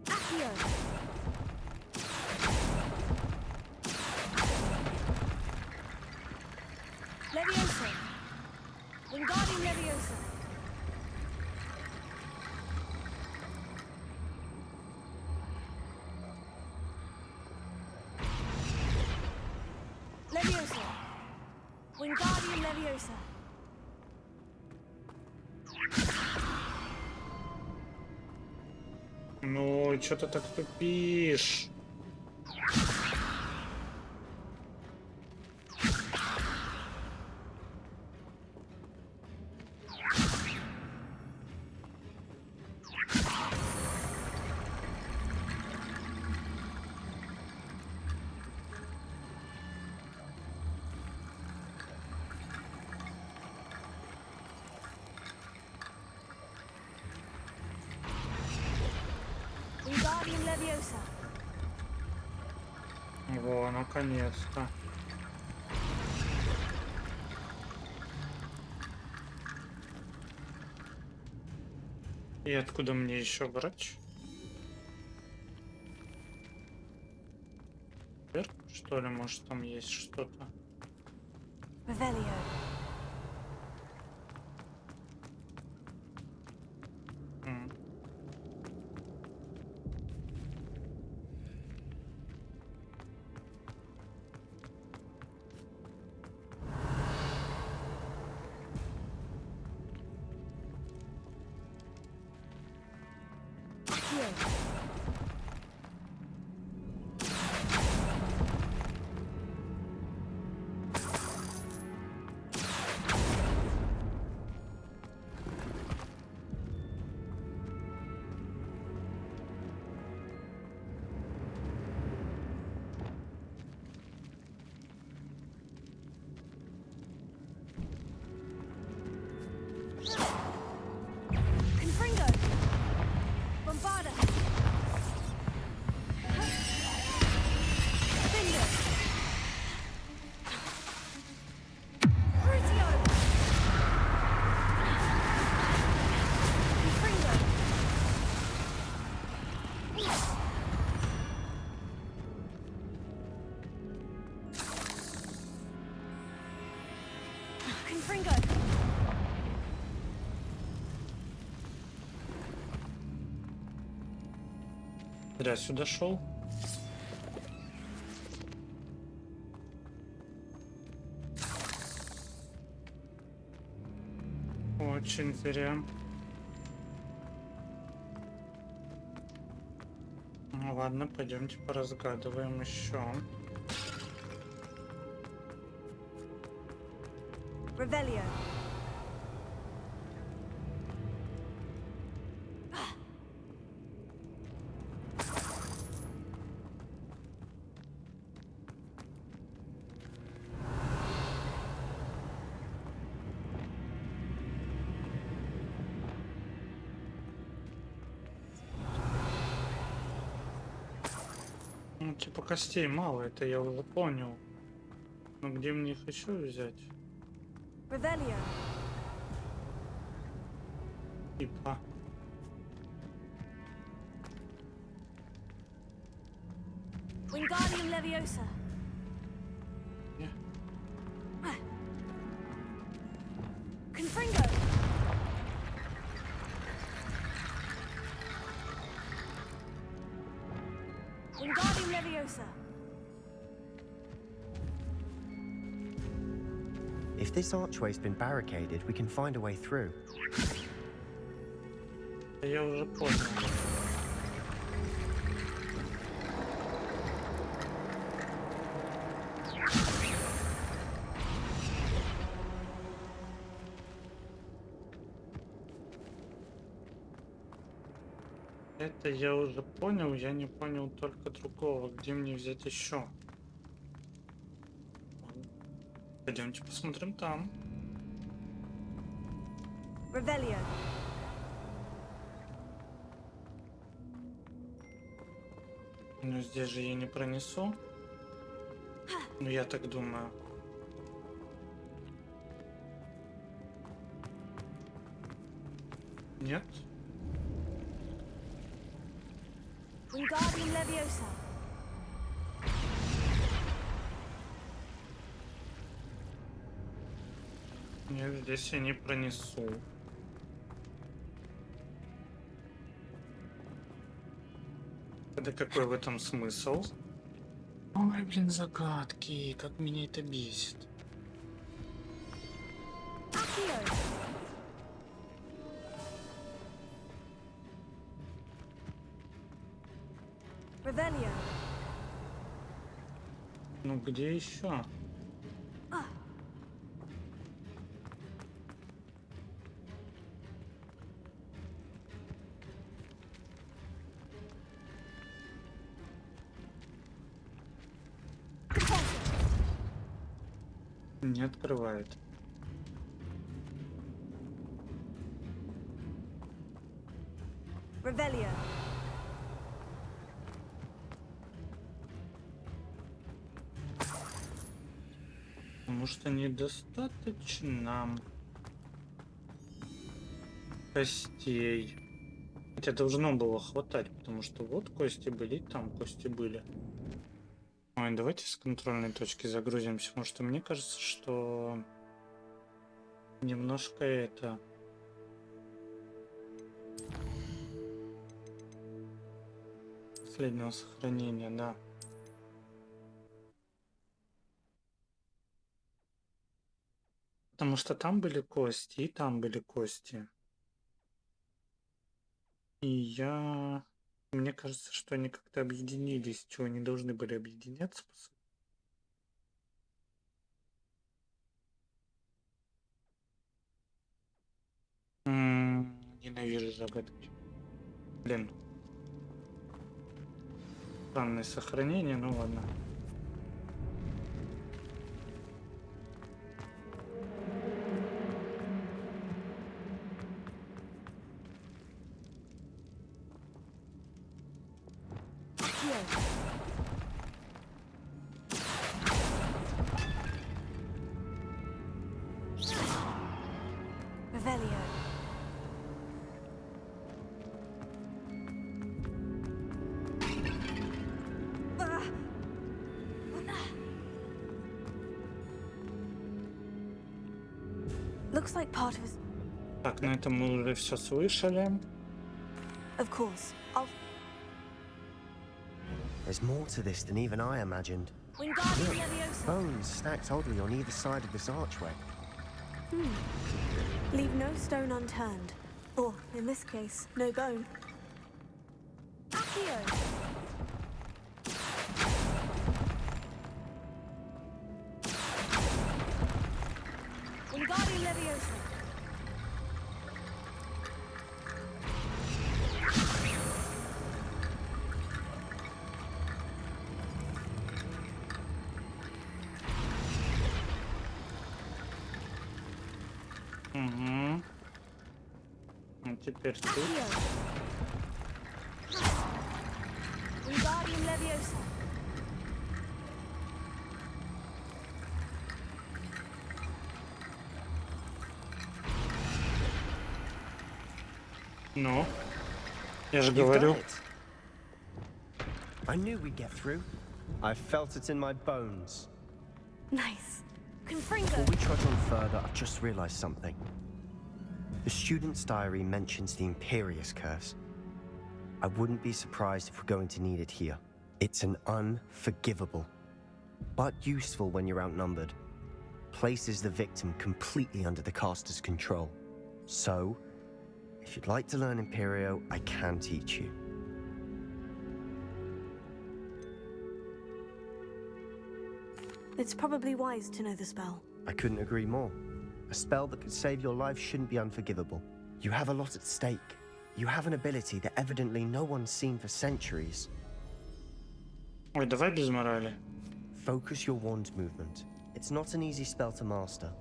Accio. Leviosa. Wingardium Leviosa. Leviosa. Wingardium Leviosa. Ну, что ты так тупишь? Wingardium Leviosa. Во, наконец-то. И откуда мне еще брать? Вверх, что ли, может, там есть что-то? Revelio. Confringo. Bombarda. Defender. Crucio. Confringo. Confringo. Зря сюда шел. Очень зря. Ну ладно, пойдемте поразгадываем еще. Revelio. Ну, типа костей мало, это я уже понял. Но где мне их еще взять? Revelio. Типа. Wingardium Leviosa. Yeah. Confringo. Wingardium Leviosa. If this archway's been barricaded, we can find a way through. Я уже понял. Это я уже понял, я не понял только другого. Где мне взять еще? Пойдемте посмотрим там. Revelio. Но здесь же я не пронесу. Ну, я так думаю. Нет? Wingardium Leviosa. Нет, здесь я не пронесу. Это какой в этом смысл? Ой, блин, загадки, как меня это бесит. Revelio. Ну где еще? Не открывает. Revelio. Потому что недостаточно костей. Хотя должно было хватать, потому что вот кости были, там кости были. Ой, давайте с контрольной точки загрузимся, потому что мне кажется, что немножко это... Последнего сохранения, да. Потому что там были кости, и там были кости. И мне кажется, что они как-то объединились, чего они должны были объединяться. По сути. Ненавижу загадки. Блин. Странное сохранение, ну ладно. Revelio. Looks like part of his... Так, на этом мы уже все слышали. Of course. I'll... There's more to this than even I imagined. Wingardium Look, Leviosa. bones stacked oddly on either side of this archway. Leave no stone unturned. Or, in this case, no bone. Accio. Wingardium Leviosa. Угу. А теперь тут. Accio. Wingardium Leviosa. Ну, я же You've говорю. done it. I knew we'd get through. I felt it in my bones. Nice. Before Confringo. we trudge on further, I've just realized something. The student's diary mentions the Imperious Curse. I wouldn't be surprised if we're going to need it here. It's an unforgivable, but useful when you're outnumbered. Places the victim completely under the caster's control. So, if you'd like to learn Imperio, I can teach you. It's probably wise to know the spell. I couldn't agree more. A spell that could save your life shouldn't be unforgivable. You have a lot at stake. You have an ability that evidently no one's seen for centuries. Ой, давай без морали. Focus your wand movement. It's not an easy spell to master.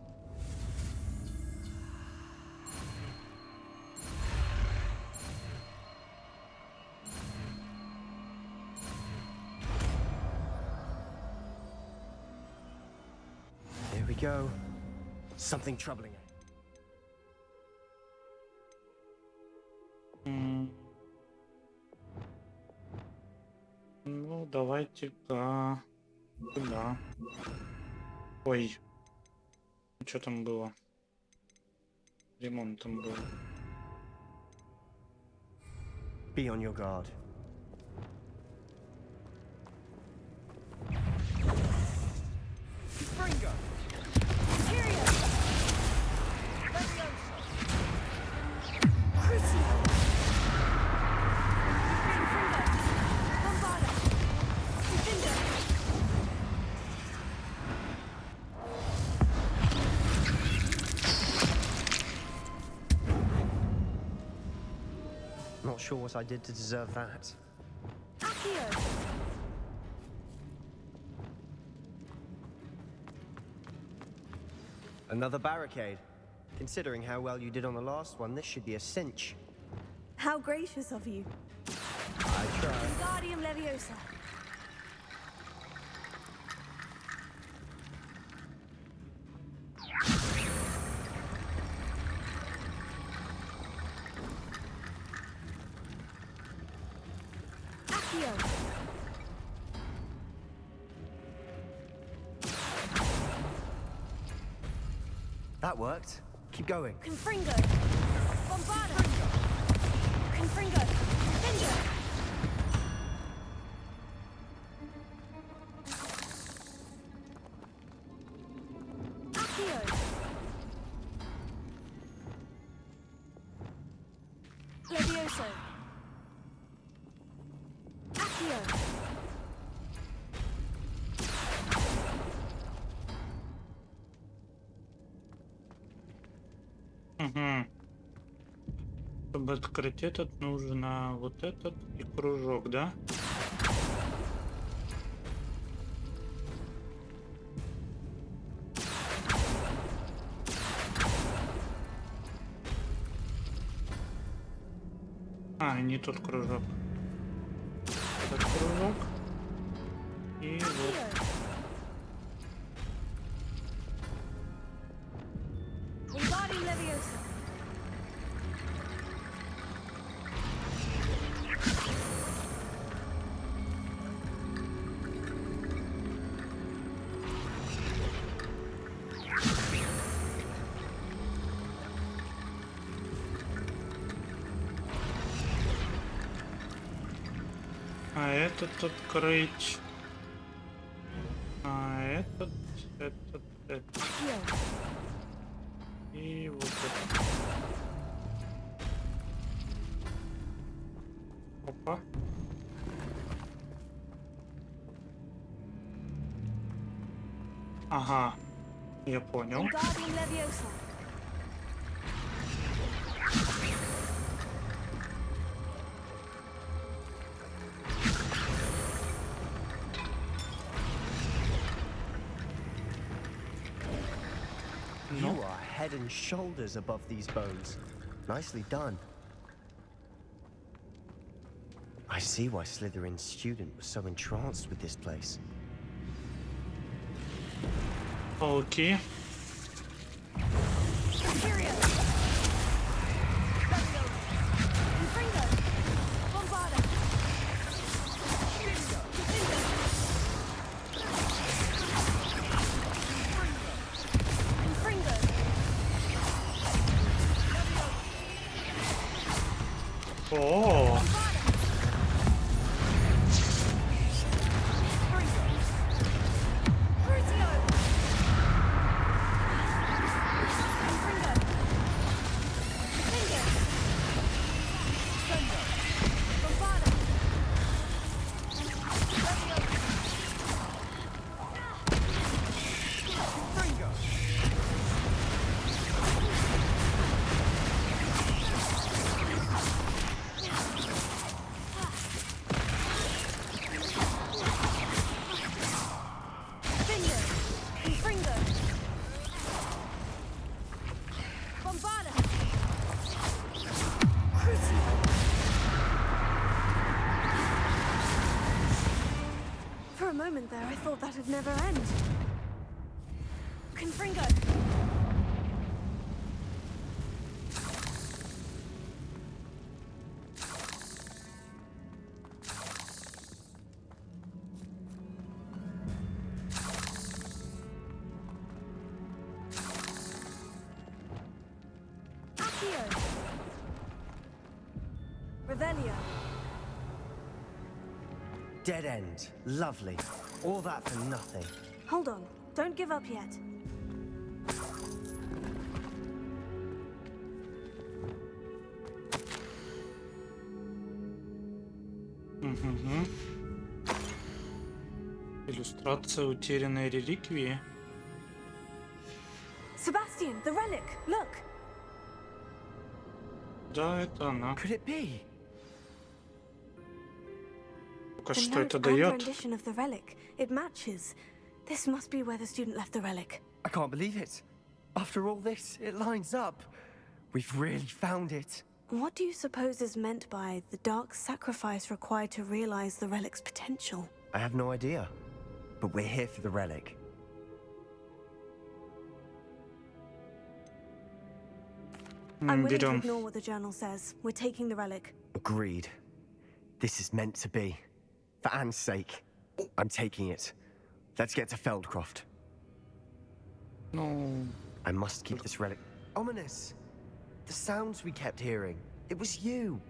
There we go. Something troubling it. Ну, давайте-ка сюда. Ой. Что там было? Ремонт там был. Be on your guard. Fringo! Tyrion! Leviosa! Crucio! Fringo! Bombarda! Defender! Not sure what I did to deserve that. Accio! Another barricade. Considering how well you did on the last one, this should be a cinch. How gracious of you. I tried. Wingardium Leviosa. Accio! That worked. Keep going. Confringo! Bombarda! Confringo! Defender! Accio! Levioso! Accio! Угу. Чтобы открыть этот, нужно вот этот и кружок, да? А, не тот кружок. Этот кружок. И вот. Wingardium Leviosa! А этот открыть. А этот. И вот это. Опа. Ага. Я понял. Wingardium Leviosa! You are head and shoulders above these bones. Nicely done. I see why Slytherin's student was so entranced with this place. Окей. Tyrion! Leviosa! Confringo! Bombarda! Defender! Confringo! О. Crucio! moment there, I thought that'd never end. Confringo! Accio! Revelio! Dead end. Lovely. All that for nothing. Hold on. Don't give up yet. Угу. Иллюстрация утерянной реликвии. Sebastian, the relic! Look! Да, это она. Could it be? Только The что note это and дает? rendition of the relic. It matches. This must be where the student left the relic. I can't believe it. After all this, it lines up. We've really found it. What do you suppose is meant by the dark sacrifice required to realize the relic's potential? I have no idea. But we're here for the relic. I'm willing to Берем. ignore what the journal says. We're taking the relic. Agreed. This is meant to be. For Anne's sake, I'm taking it. Let's get to Feldcroft. Ну, I must keep this relic. Ominous! The sounds we kept hearing. It was you.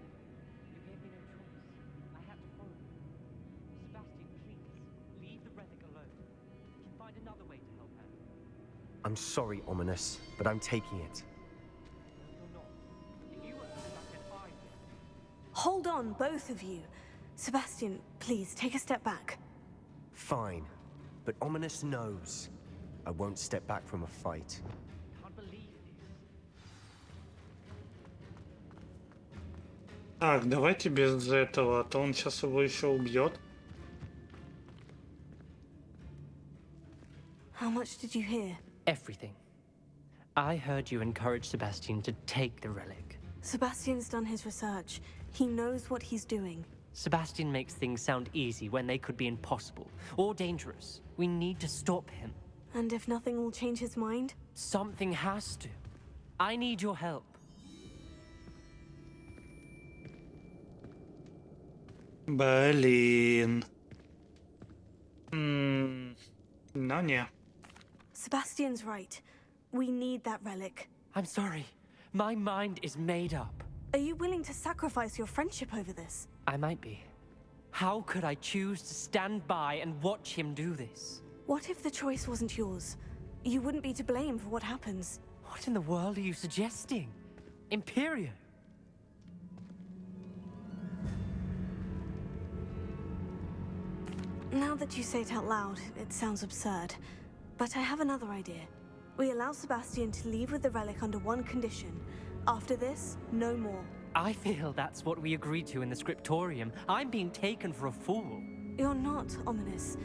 I'm sorry, Ominous, but I'm taking it. Hold on, both of you. Sebastian, please, take a step back. Fine. But Ominous knows I won't step back from a fight. Так, давайте без этого, а то он сейчас его еще убьет. How much did you hear? Everything. I heard you encourage Sebastian to take the relic. Sebastian's done his research. He knows what he's doing. Sebastian makes things sound easy when they could be impossible or dangerous. We need to stop him. And if nothing will change his mind? Something has to. I need your help. Блин. Ну не. Sebastian's right. We need that relic. I'm sorry. My mind is made up. Are you willing to sacrifice your friendship over this? I might be. How could I choose to stand by and watch him do this? What if the choice wasn't yours? You wouldn't be to blame for what happens. What in the world are you suggesting? Imperio? Now that you say it out loud, it sounds absurd. But I have another idea. We allow Sebastian to leave with the relic under one condition. After this, no more. I feel that's what we agreed to in the scriptorium. I'm being taken for a fool. You're not, Ominous.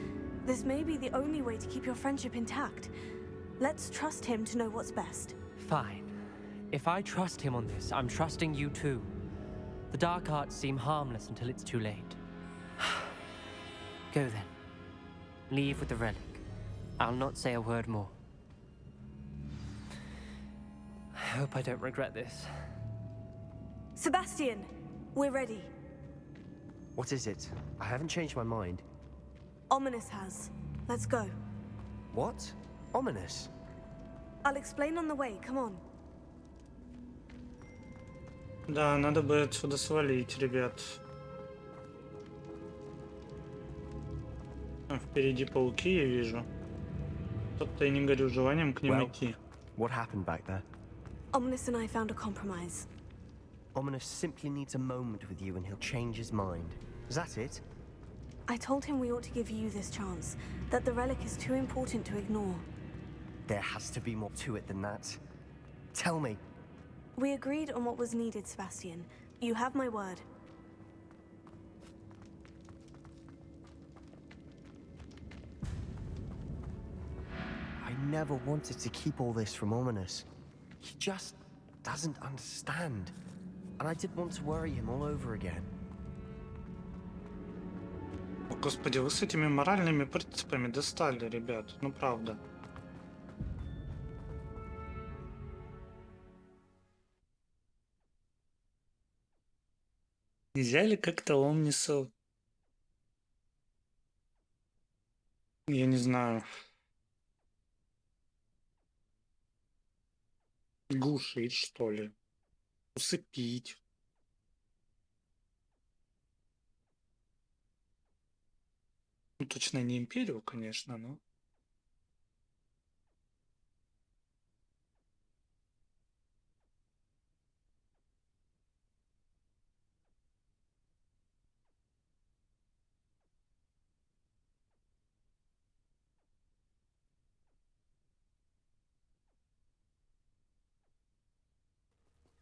This may be the only way to keep your friendship intact. Let's trust him to know what's best. Fine. If I trust him on this, I'm trusting you too. The dark arts seem harmless until it's too late. Go then. Leave with the relic. I'll not say a word more. I hope I don't regret this. Sebastian, we're ready. What is it? I haven't changed my mind. Ominous has. Let's go. What? Ominous? I'll explain on the way, come on. Да, надо бы отсюда свалить, ребят. Впереди пауки я вижу. Тут-то я не горю желанием к ним идти. What happened back there? Ominous and I found a compromise. Ominous simply needs a moment with you and he'll change his mind. Is that it? I told him we ought to give you this chance, that the relic is too important to ignore. There has to be more to it than that. Tell me. We agreed on what was needed, Sebastian. You have my word. I never wanted to keep all this from Ominous. He just doesn't understand. And I didn't want to worry him all over again. О, господи, вы с этими моральными принципами достали, ребят. Ну правда. Нельзя ли как-то Омнису, я не знаю, глушить, что ли? Усыпить? Ну, точно не империю, конечно, но...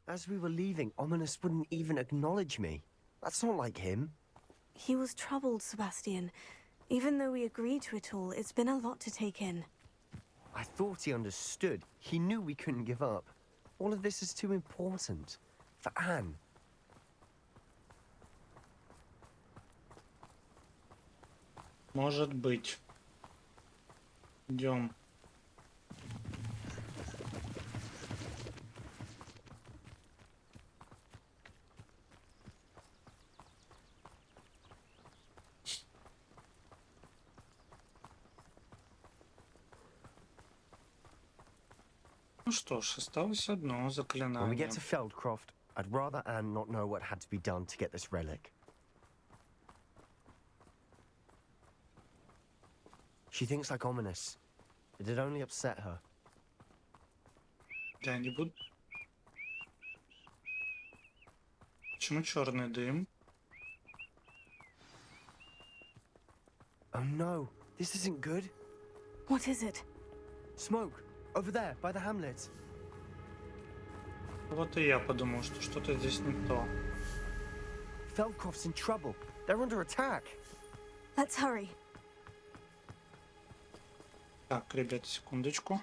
As we were leaving, Ominous wouldn't even acknowledge me. That's not like him. He was troubled, Sebastian. Even though we agreed to it all, it's been a lot to take in. I thought he understood. He knew we couldn't give up. All of this is too important. For Anne. Может быть. Идем. Ну что ж, осталось одно When we заклинание. get to Feldcroft, I'd rather Anne not know what had to be done to get this relic. She thinks like Ominous. It'd only upset her. Я не буду. Почему черный дым? Oh no, this isn't good. What is it? Smoke, over there, by the hamlet. Вот и я подумал, что что-то здесь не то. Feldcroft's in trouble. They're under attack. Let's hurry. Так, ребят, секундочку.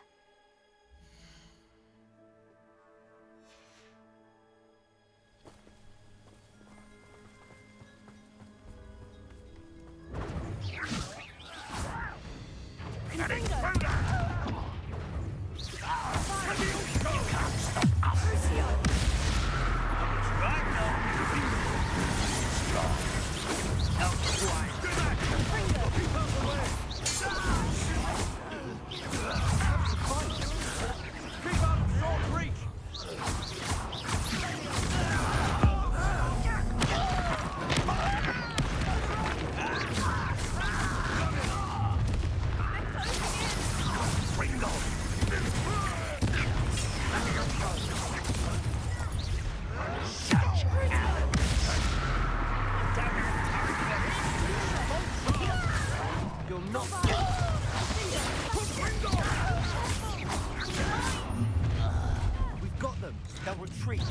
We've got them. They'll retreat.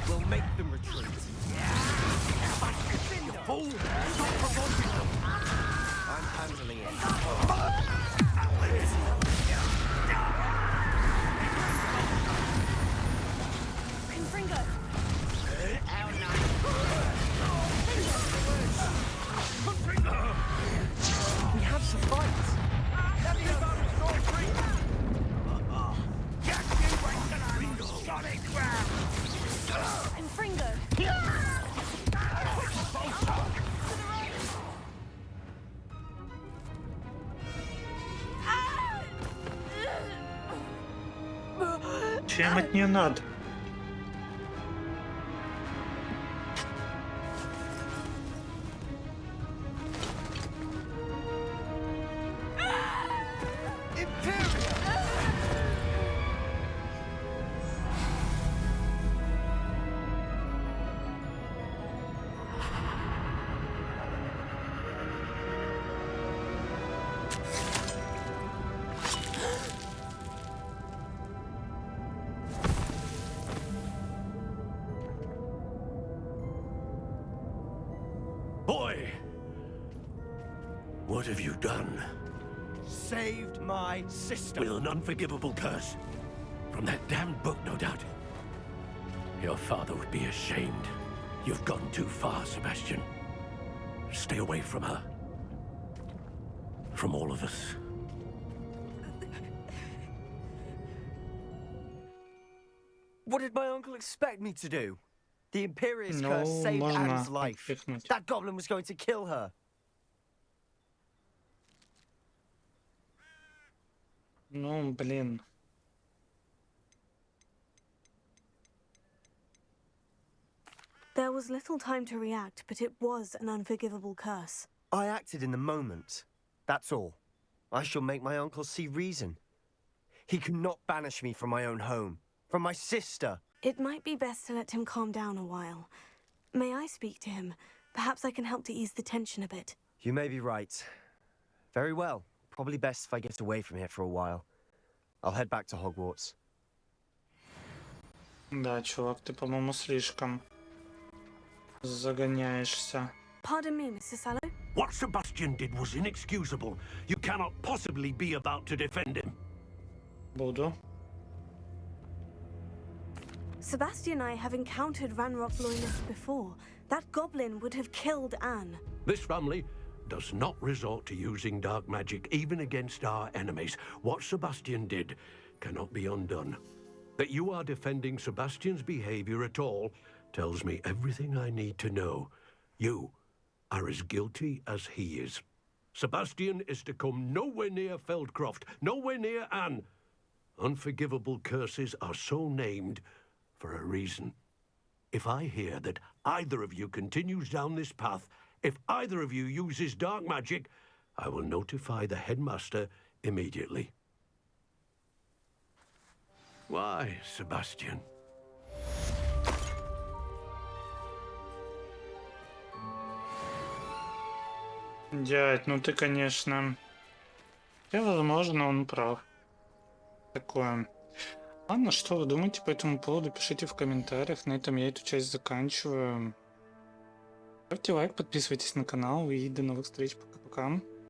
We'll make them retreat. You fool! Stop provoking them! I'm handling it. Confringo! We have to fight! Confringo! Чем от нее надо? Boy! What have you done? Saved my sister. With an unforgivable curse. From that damned book, no doubt. Your father would be ashamed. You've gone too far, Sebastian. Stay away from her. from all of us. What did my uncle expect me to do? The Imperious No, curse saved можно Anne's life. отвлекнуть. That goblin was going to kill her. Ну, блин. There was little time to react, but it was an unforgivable curse. I acted in the moment. That's all. I shall make my uncle see reason. He cannot banish me from my own home, from my sister. It might be best to let him calm down a while. May I speak to him? Perhaps I can help to ease the tension a bit. You may be right. Very well. Probably best if I get away from here for a while. I'll head back to Hogwarts. Да, чувак, ты, по-моему, слишком загоняешься. Pardon me, Mr. Sallow. What Sebastian did was inexcusable. You cannot possibly be about to defend him. Буду. Sebastian and I have encountered Ranrock loyalists before. That goblin would have killed Anne. This family does not resort to using dark magic even against our enemies. What Sebastian did cannot be undone. That you are defending Sebastian's behavior at all tells me everything I need to know. You are as guilty as he is. Sebastian is to come nowhere near Feldcroft, nowhere near Anne. Unforgivable curses are so named for a reason. If I hear that either of you continues down this path, if either of you uses dark magic, I will notify the headmaster immediately. Why, Sebastian? Дядь, ну ты, конечно... Хотя, возможно, он прав. Такое. Ладно, что вы думаете по этому поводу, пишите в комментариях. На этом я эту часть заканчиваю. Ставьте лайк, подписывайтесь на канал и до новых встреч. Пока-пока.